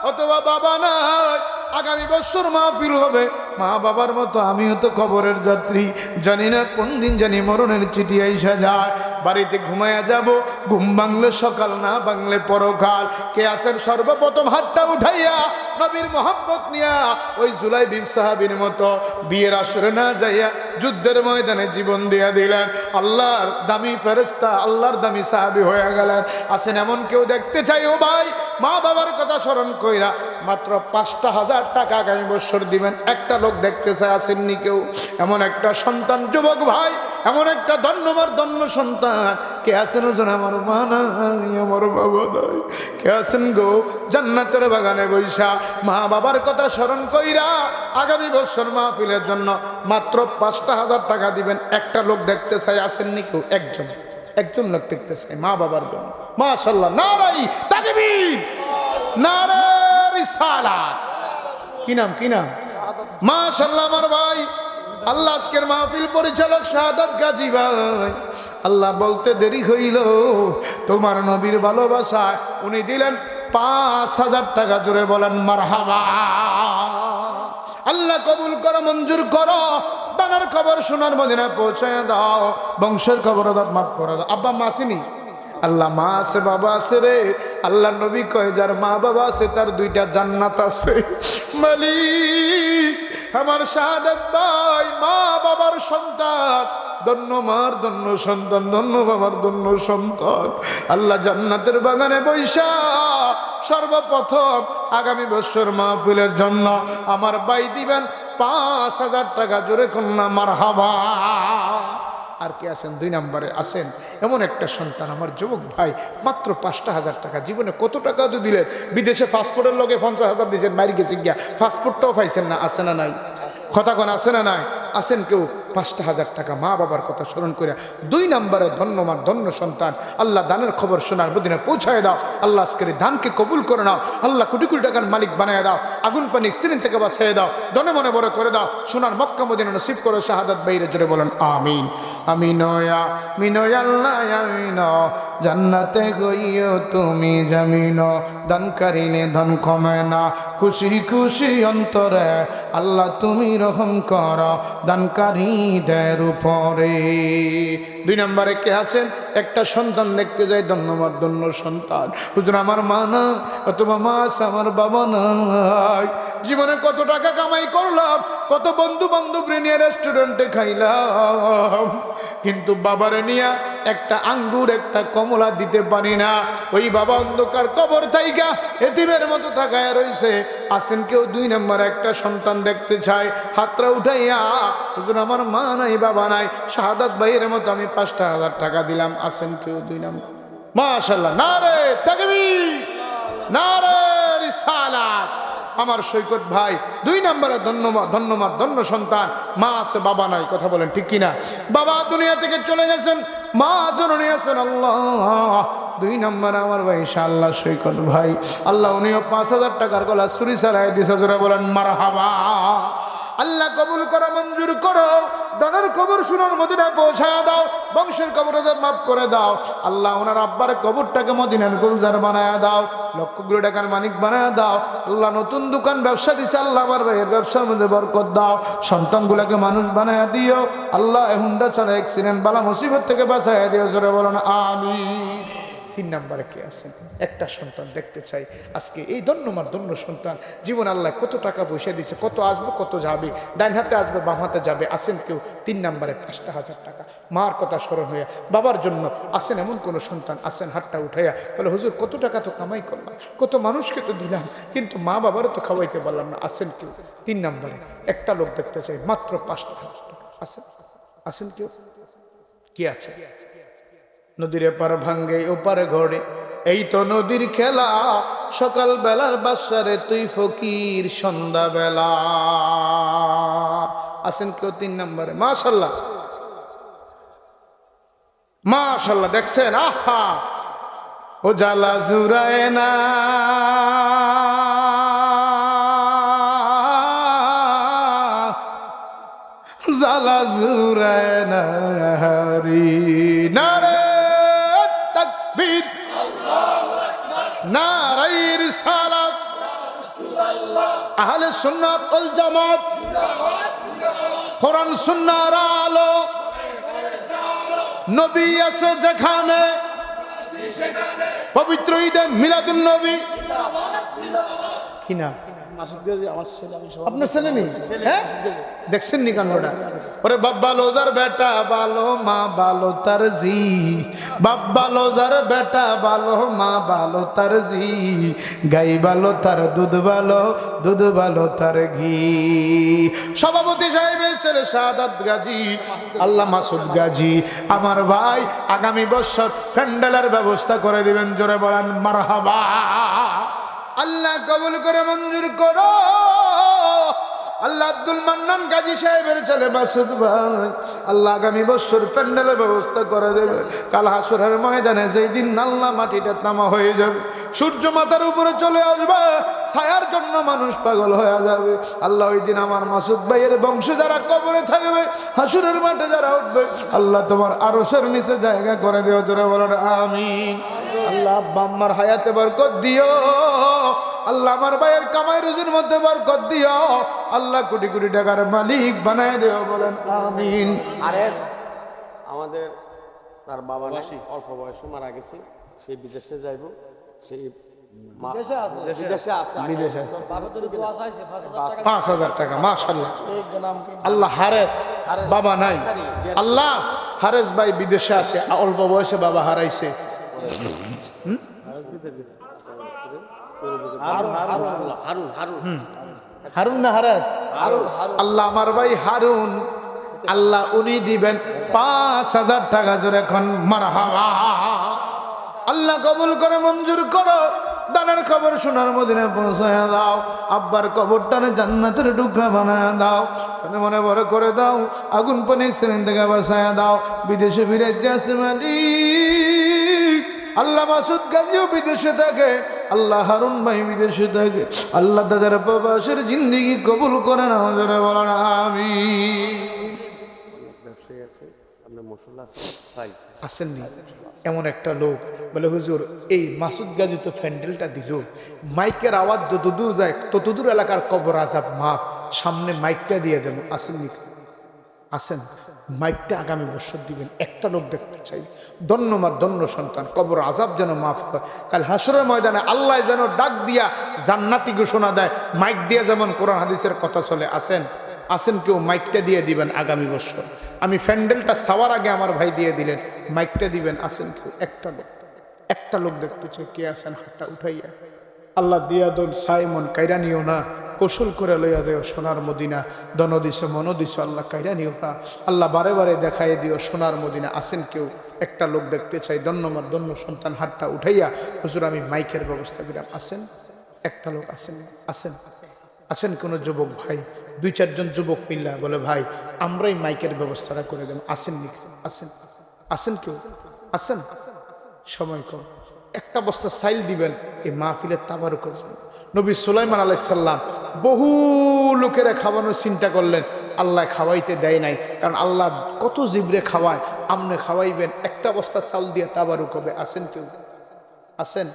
অথবা বাবা নাই, আগামী বছর মাহফিল হবে, মা বাবার মতো আমিও তো কবরের যাত্রী, জানি না কোন দিন জানি মরণের চিঠি আইসা যায়, বাড়িতে ঘুমায়া যাব, ঘুম ভাঙলে সকাল না ভাঙলে পরকাল। কে আছেন সর্বপ্রথম হাতটা উঠাইয়া নবীর মোহাম্মত নিয়া ওই জুলাইবিব সাহাবীর মতো বিয়ের আসরে না যাইয়া যুদ্ধের ময়দানে জীবন দিয়া দিলেন, আল্লাহর দামি ফেরেশতা, আল্লাহর দামি সাহাবী হয়ে গেলেন। আছেন এমন কেউ দেখতে চাই ও ভাই, মা বাবার কথা স্মরণ কইরা মাত্র 5,000 টাকা আগামী বছর দিবেন, একটা লোক দেখতে চায়? আসেননি কেউ? এমন একটা সন্তান, যুবক ভাই, এমন একটা ধন্যবাদ ধন্য সন্তান কে আছেন? ওজন আমার মা নাই, আমার বাবা নাই, কে আছেন গো? জান্নাতের বাগানে বৈশা মা বাবার কথা স্মরণ কইরা আগামী বছর মাহফিলের জন্য মাত্র 5,000 টাকা দিবেন, একটা লোক দেখতে চাই? আসেননি কেউ? একজন লোক দেখতে চাই মা বাবার জন্য। মাশাআল্লাহ, নারাই তাকবীর, নারে রিসালাত। কি নাম? মাশাআল্লাহ আমার ভাই, আল্লাহ আজকের মাহফিল পরিচালক শাহাদাত গাজী ভাই, আল্লাহ বলতে দেরি হইল, তোমার নবীর ভালোবাসায় উনি দিলেন 5,000 টাকা। জোরে বলেন মারহাবা। আল্লাহ কবুল করো, মঞ্জুর করো, দানার খবর সোনার মদিনা পৌঁছায় দাও, বংশের খবর মাফ করে দাও। আব্বা মা আসেনি? আল্লাহ মা আছে, বাবা আছে রে। আল্লাহ নবী কয় যার মা বাবা আছে তার 2টা জান্নাত আছে। মালিক আমার শাহাদাত ভাই মা বাবার সন্তান, ধন্য মার ধন্য সন্তান, ধন্য বাবার ধন্য সন্তান। আল্লাহ জান্নাতের বাগানে বৈশা সর্বপ্রথম আগামী বছর মাহফিলের জন্য আমার ভাই দিবেন 5,000 টাকা। জোরে কন্যা মারহাবা। আর কে আছেন? 2 নম্বরে আছেন এমন একটা সন্তান, আমার যুবক ভাই, মাত্র 5,000 টাকা। জীবনে কত টাকা তো দিলেন, বিদেশে পাসপোর্টের লগে 50,000 দিয়েছেন, মারি গেছে গিয়া, পাসপোর্টটাও পাইছেন না। আছে না নাই? কথা কোন আছে না নাই? আছেন কেউ? 5,000 টাকা মা বাবার কথা স্মরণ করে 2 নম্বরে ধন্যবাদ ধন্য সন্তান। আল্লাহ দানের খবর সোনার মদিনা পৌঁছায় দাও। আল্লাহ আজকের দানকে কবুল করে নাও। আল্লাহ কোটি কোটি টাকার মালিক বানায় দাও। আগুন পানি সিরিন থেকে বাঁচিয়ে দাও। দনে মনে বড় করে দাও। সোনার মক্কা মদিনা নসিব করো। শাহাদাত বাইরে জোরে বলেন আমিন। আমিন আল্লাহ আমিন। জান্নাতে গইও তুমি জামিন, দান করিলে ধন কমে না, খুশি খুশি অন্তরে আল্লাহ তুমি রহম করো দানকারীদের উপরে। 2 নম্বরে কে আছেন? একটা সন্তান দেখতে যাই, ধন্যবাদ ধন্য সন্তান। হুজুর আমার মা না অথবা মা আছে, আমার বাবা নাই। জীবনে কত টাকা কামাই করলাম, কত বন্ধু বান্ধব নিয়ে রেস্টুরেন্টে খাইলাম, কিন্তু বাবারে নিয়ে একটা আঙ্গুর একটা কমলা দিতে পারি না। ওই বাবা অন্ধকার কবর থাইকা এতিমের মতো তাকায় রইছে। আসেন কেউ? 2 নম্বরে একটা সন্তান দেখতে চায়, হাতটা উঠাইয়া, হুজুর আমার মা নাই বাবা নাই, শাহাদাত ভাইয়ের মতো আমি 5,000 টাকা দিলাম। আসেন কেউ? 2 নম্বর। মাশাআল্লাহ, নারে তাকবীর, নারে রিসালাত। আমার সৈকত ভাই 2 নম্বরে ধন্যবাদ ধন্য সন্তান, মা আছে বাবা নাই। কথা বলেন ঠিক কিনা? বাবা দুনিয়া থেকে চলে গেছেন, মা জননী আছেন। আল্লাহ 2 নম্বরে আমার ভাই ইনশাআল্লাহ সৈকত ভাই, আল্লাহ উনিও 5,000 টাকার গলা চুরি চালাই দিছে। জোরে বলেন মারহাবা। আল্লাহ কবুল করো, মঞ্জুর করো, দানের কবর সোনার মদিনায় পৌঁছায় দাও, বংশের কবরদের মাফ করে দাও। আল্লাহ ওনার আব্বার কবরটাকে মদিনার গুলজার বানায় দাও, লক্ষ কোটি টাকার মালিক বানায় দাও। আল্লাহ নতুন দোকান ব্যবসা দিছে, আল্লাহ আমার ভাইয়ের ব্যবসার মধ্যে বরকত দাও। সন্তানগুলোকে মানুষ বানায় দিও। আল্লাহ হুন্ডা ছাড়া অ্যাক্সিডেন্ট বালা মুসিবত থেকে বাঁচায় দিও। জোরে বলেন আমিন। 3 নম্বরে কে আছেন? একটা সন্তান দেখতে চাই আজকে। এই ধন্যবাদ ধন্য সন্তান, জীবন আল্লাহ কত টাকা পয়সা দিয়েছে, কত আসবে কত যাবে, ডাইন হাতে আসবে বাম হাতে যাবে। আসেন কেউ? 3 নম্বরে 5,000 টাকা মার কথা স্মরণ হইয়া বাবার জন্য। আসেন এমন কোন সন্তান? আসেন হাতটা উঠাইয়া বলে হুজুর কত টাকা তো কামাই করলাম, কত মানুষকে তো দিলাম, কিন্তু মা বাবারও তো খাওয়াইতে পারলাম না। আসেন কেউ? 3 নম্বরে একটা লোক দেখতে চাই, মাত্র 5,000 টাকা। আসেন কেউ? কি আছে? নদীর এপার ভাঙ্গে ওপারে ঘরে, এই তো নদীর খেলা, সকাল বেলার বাসারে তুই ফকির সন্ধ্যা বেলা। আসেন কেউ? 3 নম্বরে। মাশাআল্লাহ মাশাআল্লাহ। দেখছেন? আহা ও জালা জুরায় না সালা জুরায় নাহারি নারে তাকবীর নারায়ে রিসালাত আহলে সুন্নাত ওয়াল জামাত কোরআন সুন্নাহর আলো নবী আছে যেখানে পবিত্র ঈদে মিলাদুন নবী কি না আপনার ছেলে নেই হ্যাঁ দেখছেন নি কান্ডটা ওরে বাবা লোজার বেটা ভালো মা ভালো তার জি বাবা লোজার বেটা ভালো মা ভালো তার জি গাই ভালো তার দুধ ভালো তার ঘি সভাপতি সাহেবের ছেলে শাহাদাত গাজী আল্লাহ মাসুদ গাজী আমার ভাই আগামী বছর প্যান্ডেলের ব্যবস্থা করে দিবেন জোরে বলেন মারহাবা আল্লাহ কবুল করে মঞ্জুর করো আল্লাহ আব্দুল মান্নান গাজী সাহেবের ছেলে মাসুদ ভাই আল্লাহ আগামী বছর প্যান্ডেলের ব্যবস্থা করে দেবে কাল হাসরের ময়দানে যেই দিন আল্লাহ মাটিটা তামা হয়ে যাবে সূর্য মাথার উপরে চলে আসবে ছায়ার জন্য মানুষ পাগল হয়ে যাবে আল্লাহ ওই দিন আমার মাসুদ ভাইয়ের বংশে যারা কবরে থাকবে হাসরের মাঠে যারা উঠবে আল্লাহ তোমার আরশের নিচে জায়গা করে দিও জোরে বলেন আমিন আল্লাহ আব্বা আম্মার হায়াতে বরকত দিও আল্লাহ আমার ভাইয়ের কামাই রুজির মধ্যে বরকত দিও আল্লাহ কোটি কোটি টাকার মালিক বানায় দিও বলেন আমিন আরে আমাদের তার বাবা নাকি অল্প বয়সে মারা গেছে সে বিদেশে যাইব সেই বিদেশে আছে 5,000 টাকা মাশাআল্লাহ আল্লাহ হারেস বাবা নাই আল্লাহ হারেস ভাই বিদেশে আছে অল্প বয়সে বাবা হারাইছে হারুন না হারাস আল্লাহ আমার ভাই হারুন আল্লাহ উনি দিবেন 5,000 টাকা জোরে এখন মারহাবা আল্লাহ কবুল করে মঞ্জুর করো দানের খবর সোনার মদিনায় পৌঁছায় দাও আব্বার কবরটানে জান্নাতের টুকরা বানায় দাও কানে মনে বড় করে দাও আগুন পানি অ্যাক্সিডেন্ট থেকে বাঁচায় দাও বিদেশে বিরাজ আছে মালিক আল্লাহ মাসুদ গাজীও বিদেশে থাকে আল্লাহ হারুন ভাই বিদেশে থাকে আল্লাহ তাদের প্রবাসের জিন্দেগি কবুল করে নাও জোরে বলেন আমিন ব্যবসায়ী আছে আপনার মশলা আসেননি এমন একটা লোক বলে হুজুর এই মাসুদ গাজী তো প্যান্ডেলটা দিল মাইকের আওয়াজ যতদূর যায় ততদূর এলাকার কবর আজাব মাফ সামনে মাইকটা দিয়ে দেব আসেননি আসেন মাইকটা আগামী বছর দিবেন একটা লোক দেখতে চাই ধন্য মা ধন্য সন্তান কবর আজাব যেন মাফ হয় কাল হাসরের ময়দানে আল্লাহ যেন ডাক দিয়া জান্নাতি ঘোষণা দেয় মাইক দিয়ে যেমন কোরআন হাদিসের কথা চলে আসেন আসেন কেউ মাইকটা দিয়ে দিবেন আগামী বছর আমি প্যান্ডেলটা ছাওয়ার আগে আমার ভাই দিয়ে দিলেন মাইকটা দিবেন আসেন কেউ একটা লোক দেখতে চাই কে আসেন হাতটা উঠাইয়া আল্লাহ দিয়া দোল সাইমন কাইরা নিও না কৌশল করে লইয়া দেও সোনার মদিনা দন দিছ মন দিছ আল্লাহ কাইরা নিও না আল্লাহ বারে বারে দেখাই দিও সোনার মদিনা আসেন কেউ একটা লোক দেখতে চাই ধন্যবাদ ধন্য সন্তান হাতটা উঠাইয়া হুজুর আমি মাইকের ব্যবস্থা করিলাম আসেন একটা লোক আসেন আসেন আসেন কোনো যুবক ভাই 2-4 জন যুবক মিল্লা বলে ভাই আমরাই মাইকের ব্যবস্থাটা করে দেব আসেন নি আসেন আসেন কেউ আসেন সময় কম একটা বস্তা সাইল দিবেন এই মাহফিলের তাবারুক করবেন নবী সুলাইমান আলাইহিস সালাম বহু লোকেরা খাওয়ানোর চিন্তা করলেন আল্লাহ খাওয়াইতে দেয় নাই কারণ আল্লাহ কত জিবরে খাওয়ায় আমনে খাওয়াইবেন একটা বস্তা চাল দিয়ে তাবারুক হবে আসেন কেউ আসেন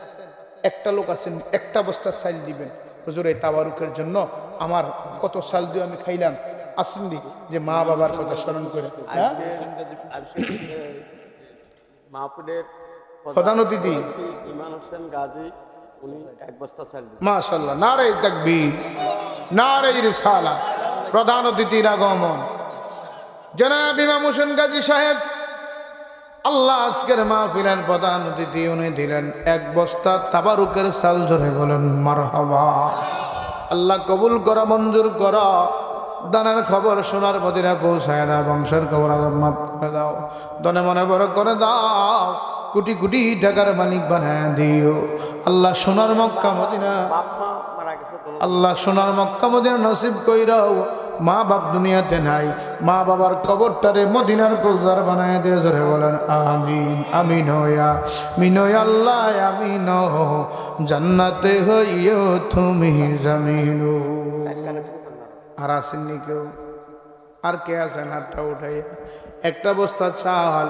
একটা লোক আসেন একটা বস্তা সাইল দিবেন হুজুর এই তাবারুকের জন্য আমার কত সাল দিয়ে আমি খাইলাম আসেন দি যে মা বাবার কথা স্মরণ করে মাহফিলের প্রধান অতিথি ইমান হোসেন গাজী উনি এক বস্তা চাল দিন মাশাআল্লাহ নারে তাকবীর নারে রিসালাত প্রধান অতিথির আগমন জনাব ইমাম হোসেন গাজী সাহেব আল্লাহ আজকের মাহফিলের প্রধান অতিথি উনি দিলেন এক বস্তা তাবারুকের চাল জোরে বলেন মারহাবা আল্লাহ কবুল করা মঞ্জুর করা দানের খবর সোনার মদিনা পৌঁছায় দাও বংশের খবর আবার মাফ করে দাও দনে মনে বড় করে দাও কোটি কোটি টাকার মালিক বানায় দিও আল্লাহ সোনার মক্কা মদিনা আল্লাহ সোনার মক্কা মদিনা নসিব কইরাও মা বাপ দুনিয়াতে নাই মা বাবার কবরটারে মদিনার কলজার বানায় দিয়ে জোরে বলেন আমিন আমিন হইয়া মিনয় আল্লাহ আমিন জান্নাতে হইও তুমি জামিন আর আসেননি কেউ আর কে আছেন হাতটা উঠাই? একটা বস্তা চাল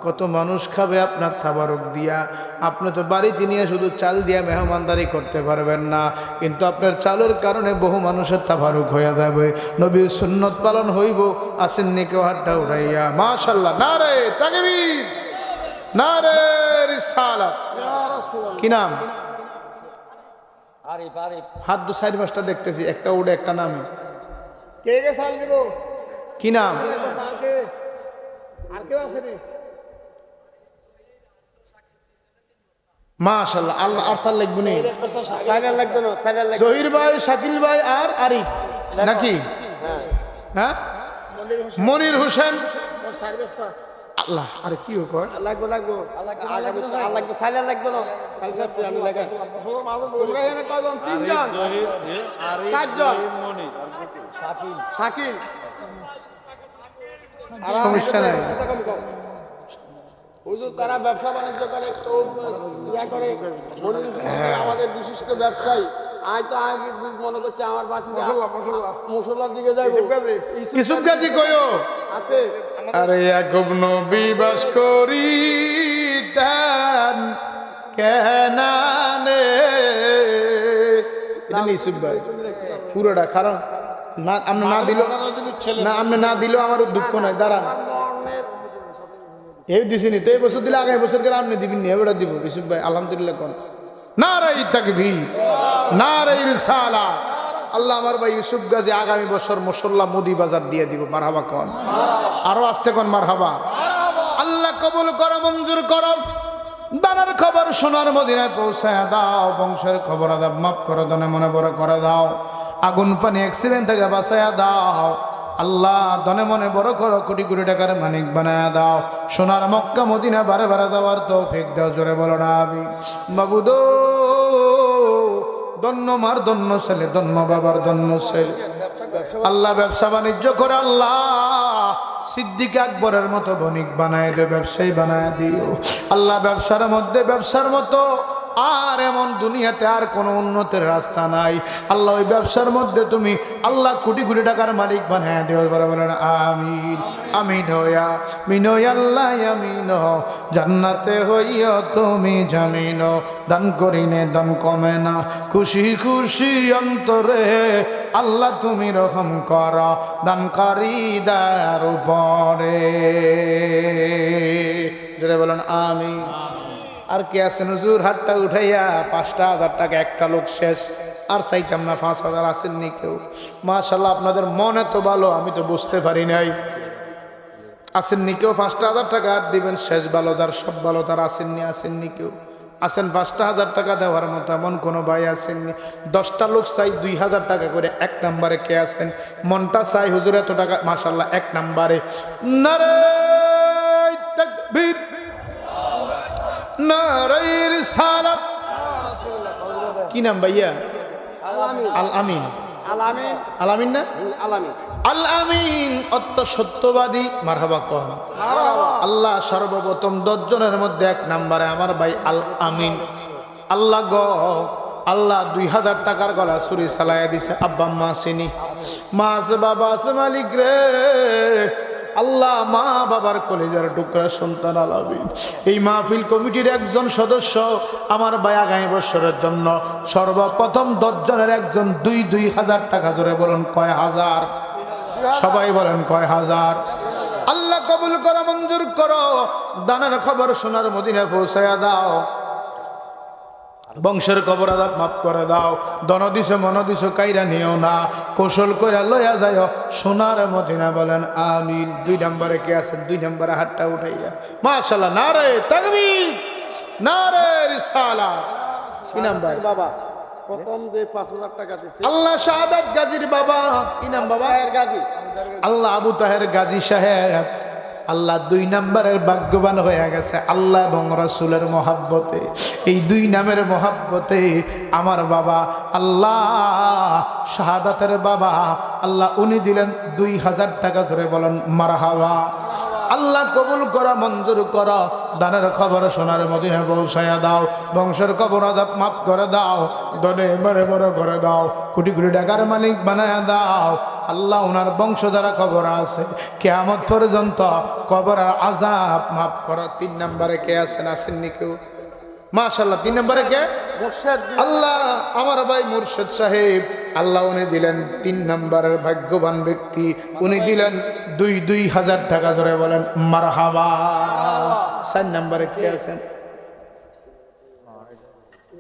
কত মানুষ খাবে আপনার তাবারক দিয়া? আপনি তো বাড়িতে নিয়ে শুধু চাল দিয়া মেহমানদারি করতে পারবেন না, কিন্তু আপনার চালের কারণে বহু মানুষের তাবারক হয়ে যাবে, নবীর সুন্নত পালন হইব। আসেননি কেউ হাতটা উঠাইয়া? মাশাআল্লাহ, নারে তাকবীর, নারে রিসালাত। কি নাম? আরিফ আরিফ। হাত দু সাইড পাঁচটা দেখতেছি, একটা উড়ে একটা নামে। কে কে সাল দিব? কি নাম? আর কেউ আছে নি? মাশাআল্লাহ, আল্লাহ আর সাল লিখবো নি? সাইলেন্ট লাগবে না, সাইলেন্ট লাগবে। জহির ভাই, শাকিল ভাই আর আরিফ নাকি? হ্যাঁ, মনির হোসেন। আল্লাহ, আরে কি কয়? লাগবে লাগবে। লাগবে সাইলেন্ট লাগবে না। সাইলেন্ট আমি লাগাই। তোমরা এখানে কয়জন? তিনজন, চারজন। শাকিল শাকিল। সমস্যা নাই। ওই যে তারা ব্যবসা বাণিজ্য করে, তো ইয়া করে। আমাদের বিশিষ্ট ব্যবসায়ী। আজ তো আগে মনে করছে আমার বাচ্চা মশলার দিকে যাই। ইসুফ গাজী কয়ও আছে। আরে ইয়াকুব নবী বাস করিতেন কেনানে। এটা ইসুফ ভাই পুরোটা, কারণ না আপনি না দিল, না আপনি না দিলেও আমার দুঃখ নাই। দাঁড়ান, এই দিছিনি তো, এই বছর দিলে আগামী বছর গেলে আপনি দিবেন নি, এবারে দিব। ইসুফ ভাই আলহামদুলিল্লাহ কোন নারাই তাকবীর, নারাই রিসালাত। আল্লাহ আমার ভাই ইউসুফ গাজী আগামী বছর মশল্লা মুদি বাজার দিয়ে দিব। মারহাবা কোন, আরো আসতে কোন মারহাবা। আল্লাহ কবুল করো, মঞ্জুর করো। দানার খবর সোনার মদিনায় পৌঁছায় দাও, বংশের খবর আদাব মাফ করে দনে মনে বড় করে দাও, আগুন পানি অ্যাক্সিডেন্ট থেকে বাঁচাইয়া দাও। আল্লাহ দনে মনে বড় করো, কোটি কোটি টাকার মালিক বানায় দাও। সোনার মক্কা মদিনা বারে বারে যাওয়ার তৌফিক দাও। জোরে বলো না আমিন। বাবুদো দন্য মার দন্য ছেলে, দন্য বাবার দন্য ছেলে। আল্লাহ ব্যবসা বাণিজ্য করে আল্লাহ সিদ্দিক আকবরের মতো বণিক বানায় দে, ব্যবসায়ী বানায় দিও আল্লাহ। ব্যবসার মধ্যে ব্যবসার মতো আর এমন দুনিয়াতে আর কোনো উন্নতির রাস্তা নাই আল্লাহ। ওই ব্যবসার মধ্যে তুমি আল্লাহ কোটি কোটি টাকার মালিক বানায় দিও। বলেন আমিন। আমিন হইয়া মিন আল্লাহ আমিন। জান্নাতে হইয়া তুমি জামিন, দান করিনে দান কমে না, খুশি খুশি অন্তরে আল্লাহ তুমি রহম কর দানকারীদের উপরে। জোরে বলেন আমিন। আর কে আছেন? হুজুর হাতটা উঠাইয়া 5,000 টাকা একটা লোক শেষ, আর চাইতাম না। 5,000 আসেননি কেউ? মাশাআল্লাহ, আপনাদের মনে তো ভালো, আমি তো বুঝতে পারি নাই। আসেননি কেউ? 5,000 টাকা আর দিবেন, শেষ ভালো তার, সব ভালো তার। আসেননি, আসেননি কেউ? আসেন 5,000 টাকা দেওয়ার মতো এমন কোনো ভাই আসেননি? 10টা লোক চাই 2,000 টাকা করে। 1 নম্বরে কে আছেন? মনটা চাই হুজুর এত টাকা, মাশাআল্লাহ 1 নম্বরে। নারে তাকবীর, নারে রিসালাত। কি নাম ভাইয়া? আল আমিন। আল আমিন। আল আমিন না? আল আমিন। আল আমিন অত্য সত্যবাদী। মারহাবা কন। আল্লাহ সর্বপ্রথম 10 জনের মধ্যে 1 নম্বরে আমার ভাই আল আমিন। আল্লাহ গো, আল্লাহ 2,000 টাকার গলা ছুরি চালাইয়া দিছে। আব্বা মা আসেনি? মা আছে, বাবা আছে, মালিক রে আল্লাহ মা বাবার কলেজার টুকরা সন্তান আলামিন। এই মাহফিল কমিটির একজন সদস্য আমার ভাই আগামী বছরের জন্য সর্বপ্রথম 10 জনের একজন 2,000 টাকা। জোরে বলুন কয় হাজার? সবাই বলেন কয় হাজার? আল্লাহ কবুল করো, মঞ্জুর করো। দানার খবর সোনার মদিনায় পৌঁছায়া দাও, বংশের খবর আদাব মাফ করে দাও। দন দিছ মন দিছ কাইরা নিও না, কৌশল কইরা লইয়া যায় সোনার মদিনা। বলেন আমিন। 2 নম্বরে কে আছেন? 2 নম্বরে হাতটা উঠাইয়া। মাশাআল্লাহ, নারে তাকবীর, নারে রিসালাত। কি নাম্বার? বাবা প্রথম যে 5,000 টাকা দিছে আল্লাহ শাহাদাত গাজীর বাবা। কি নাম বাবা? গাজী। আল্লাহ আবু তাহের গাজী সাহেব। আল্লাহ 2 নম্বরের ভাগ্যবান হয়ে গেছে আল্লাহ এবং রাসূলের মহাব্বতে। এই 2 নামের মহাব্বতে আমার বাবা আল্লাহ শাহাদাতের বাবা আল্লাহ উনি দিলেন 2,000 টাকা। জোরে বলেন মারহাবা। আল্লাহ কবুল করা মঞ্জুর করা দানের খবর সোনার মদিনা পৌঁছায়া দাও বংশের কবর আযাব মাফ করে দাও দনে বড় বড় করে দাও কোটি কোটি টাকার মালিক বানায়া দাও আল্লাহ ওনার বংশ দ্বারা খবর আছে কিয়ামত পর্যন্ত কবরের আযাব মাফ করা 3 নম্বরে কে আছেন আসেননি কেউ মাশাআল্লাহ 3 নম্বরে কে মুর্শিদ আল্লাহ আমার ভাই মুর্শিদ সাহেব আল্লাহ উনি দিলেন 3 নম্বরের ভাগ্যবান ব্যক্তি উনি দিলেন 2,000 টাকা ধরে বলেন মারহাবা 4 নম্বরে কে আছেন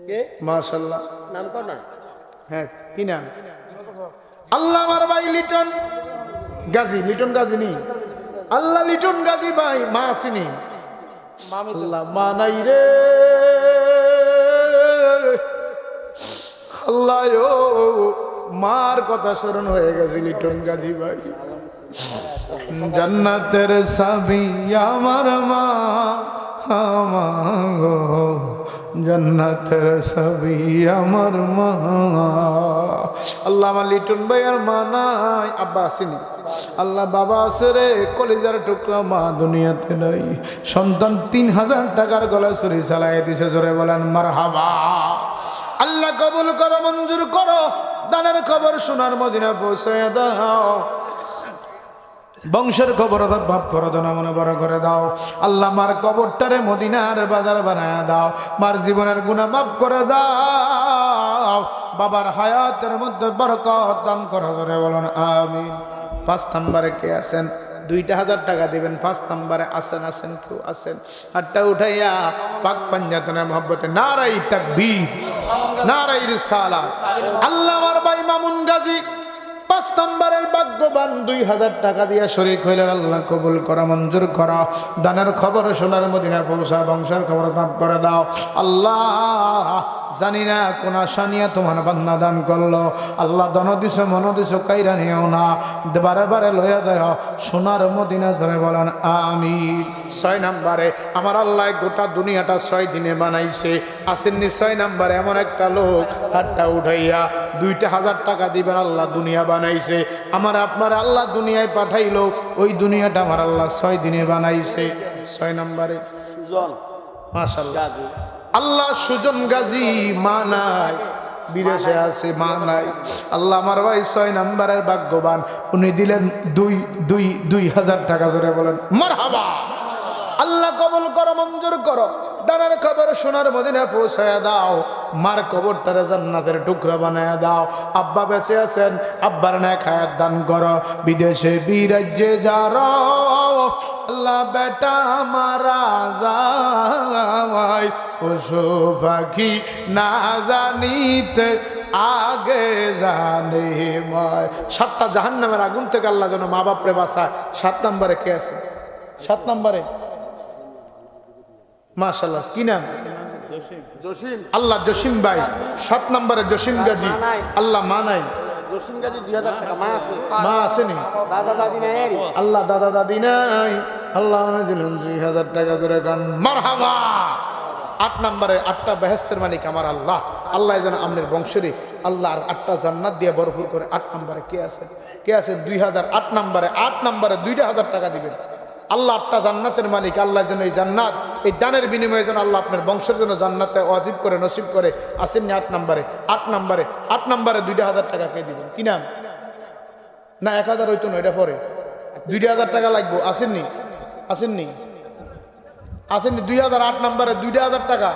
কে মাশাআল্লাহ নাম কর না হ্যাঁ কি নাম আল্লাহ আমার ভাই লিটন গাজী নি আল্লাহ লিটন গাজী ভাই মা আসেনি আল্লাহ মা নাই রে আল্লাহ ও মার কথা স্মরণ হয়ে গেছে লিটন গাজী ভাই জান্নাতের সাবি আমার মা আমাগো জান্নাতের সাবি আমার মা আল্লাহ আমার লিটন ভাই আর মা নাই আব্বা আসেনি আল্লাহ বাবা আছে রে কলিজার টুকরা মা দুনিয়াতে নাই সন্তান 3,000 টাকার গলায় ছুরি চালাই দিছে জোরে বলেন মারহাবা আল্লাহ কবুল করো মঞ্জুর করো দানের খবর সোনার মদিনা পৌঁছায় দাও বংশের খবর ভাব করো দাও মনে বড় করে দাও আল্লাহ মার কবরটারে মদিনার বাজার বানায় দাও মার জীবনের গুনাহ মাফ করে দাও বাবার হায়াতের মধ্যে বরকত দান করো করে বলুন আমিন 5 নম্বরে কে আছেন 2,000 টাকা দিবেন 5 নম্বরে আছেন কেউ আছেন হাতটা উঠাইয়া পাক পাঞ্জাতনের মহব্বতে নারাই তাকবীর নারাই রিসালাত আল্লাহ আমার ভাই মামুন গাজী 5 নম্বরের ভাগ্যবান 2,000 টাকা দিয়া শরীক হইলেন আল্লাহ কবুল করা মঞ্জুর করা দানের খবর সোনার মদিনা পৌঁছা বংশের খবর মাফ করে দাও আল্লাহ জানি না কোন আশানিয়া তোমার বান্দা দান করলো আল্লাহ দন দিছ মন দিছ কাইরা নিও না বারে বারে লইয়া দেয় সোনার মদিনা ধরে বলেন আমিন 6 নম্বরে আমার আল্লাহ গোটা দুনিয়াটা 6 দিনে বানাইছে আসেননি 6 নম্বরে এমন একটা লোক হাতটা উঠাইয়া 2,000 টাকা দিবেন আল্লাহ দুনিয়া বানাইছে আমার আপনার আল্লাহ দুনিয়ায় পাঠাইলো ওই দুনিয়াটা আমার আল্লাহ 6 দিনে বানাইছে 6 নম্বরে সুজন মাশাআল্লাহ আল্লাহ সুজন গাজী মা নাই বিদেশে আছে মা নাই আল্লাহ আমার ভাই 6 নম্বরের ভাগ্যবান উনি দিলেন 2,000 টাকা জোরে বলেন মারহাবা আল্লাহ কবুল করো মঞ্জুর করো দানের খবর সোনার মদিনা পৌঁছায়া দাও মার কবরটারে জান্নাতের টুকরা বানায়া দাও আব্বা বেঁচে আছেন আব্বার নেক হায়াত দান করো বিদেশে বিরাজ্যে যারা আল্লাহ বেটা মারা যায় পশু পাখি না জানিতে আগে জানে ময় 7টা জাহান্নামের আগুন থেকে আল্লাহ যেন মা বাপরে বাঁচায় 7 নম্বরে কে আছে 7 নম্বরে মাশাআল্লাহ কি নাম জসিম আল্লাহ জসিম ভাই 7 নম্বরে জসিম গাজী আল্লাহ মা নাই জসিম গাজী 2,000 টাকা মা আছে মা আসেনি দাদা দাদি নাই আরে আল্লাহ দাদা দাদি নাই আল্লাহ দিলেন 2,000 টাকা জোরে গান মারহাবা 8 নম্বরে 8টা বেহেশতের মালিক আমার আল্লাহ আল্লাহ যেন আমনের বংশেরই আল্লাহ আর 8টা জান্নাত দিয়ে ভরপুর করে 8 নম্বরে কে আছে 2,008 নম্বরে 8 নম্বরে 2,000 টাকা দিবেন আল্লাহ 8টা জান্নাতের মালিক আল্লাহ যেন এই জান্নাত এই দানের বিনিময়ে যেন আল্লাহ আপনার বংশের জন্য জান্নাতে ওয়াজিব করে নসিব করে আসেননি 8 নম্বরে 2,000 টাকা কে দিবেন কি নাম না 1,000 হইতো না এটা পরে 2,000 টাকা লাগবো আসেননি 2008 নম্বরে 2,000 টাকা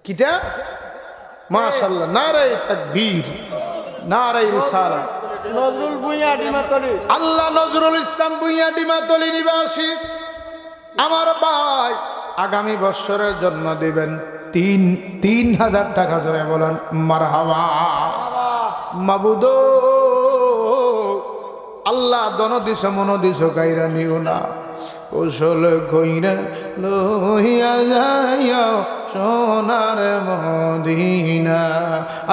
কিটা মাশাআল্লাহ নারায়ে তাকবীর নারায়ে রিসালাত নজরুল ভুঁইয়া ডিমাতলি আল্লাহ নজরুল ইসলাম ভুঁইয়া ডিমাতলি নিবাসী আমার ভাই আগামী বছরের জন্য দিবেন 3,000 টাকা জোরে বলেন মারহাবা মাবুদ আল্লাহ দন দিছ মন দিছ কাইরা নিও না কৌশল কইরা লইয়া যাইয়া সোনার মদিনা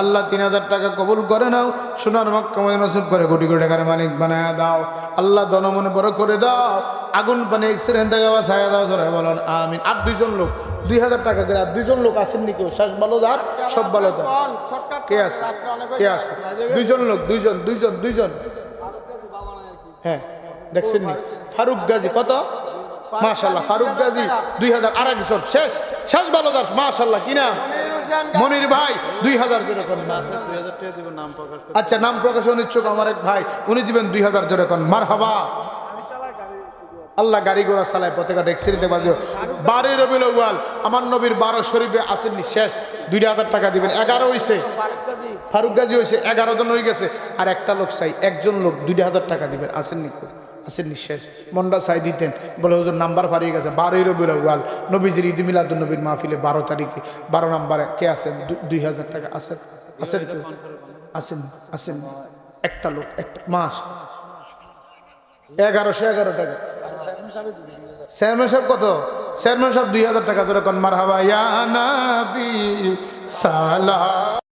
আল্লাহ 3,000 টাকা কবুল করে নাও সোনার মক্কা মদিনা নসিব করে কোটি কোটি টাকার মালিক বানায়া দাও আল্লাহ দন মনে বড় করে দাও আগুন পানি এক্সিডেন্ট থেকে বাঁচায়া দাও ধরে বলেন আমিন আর 2জন লোক 2,000 টাকা করে আর 2জন লোক আসেননি কেউ শ্বাস ভালো যার সব ভালো যার কে আছে 2জন লোক 2জন হ্যাঁ দেখছেন নি? ফারুক গাজী কত? মাশাআল্লাহ, ফারুক গাজী 2000। আরেকজন শেষ শেষ ভালো দাস মাশাআল্লাহ, কি নাম? মনির ভাই 2000 জোরে কোন না। আচ্ছা, নাম প্রকাশে অনিচ্ছুক আমার এক ভাই, উনি দিবেন 2000 জোরে কোন মারহাবা। আল্লাহ গাড়ি ঘোড়া চালায়, পতাকাটা এক্সিডেন্টে বাজিও। 12 রবিউল আউয়াল আমার নবীর 12 শরীফে আসেননি, শেষ 2000 টাকা দিবেন। 11 হইছে, ফারুক গাজী হইছে, 11 জন হয়ে গেছে। আর একটা লোক চাই, একজন লোক 2000 টাকা দিবেন। আসেননি, আসেননি, শেষ। মন্ডা চাই দিতেন, বলে হুজুর নাম্বার হারিয়ে গেছে। 12 রবিউল আউয়াল নবীজির ঈদ মিলাদুন নবীর মাহফিলে 12 তারিখে 12 নম্বরে কে আছেন? 2000 টাকা আসেন, আসেন কেউ? আসেন, আসেন। একটা লোক, একটা মাস 1111 টাকা। চেয়ারম্যান সাহেব কত? চেয়ারম্যান সাহেব 2000 টাকা। যখন মারহাবা ইয়া নবী সালাম।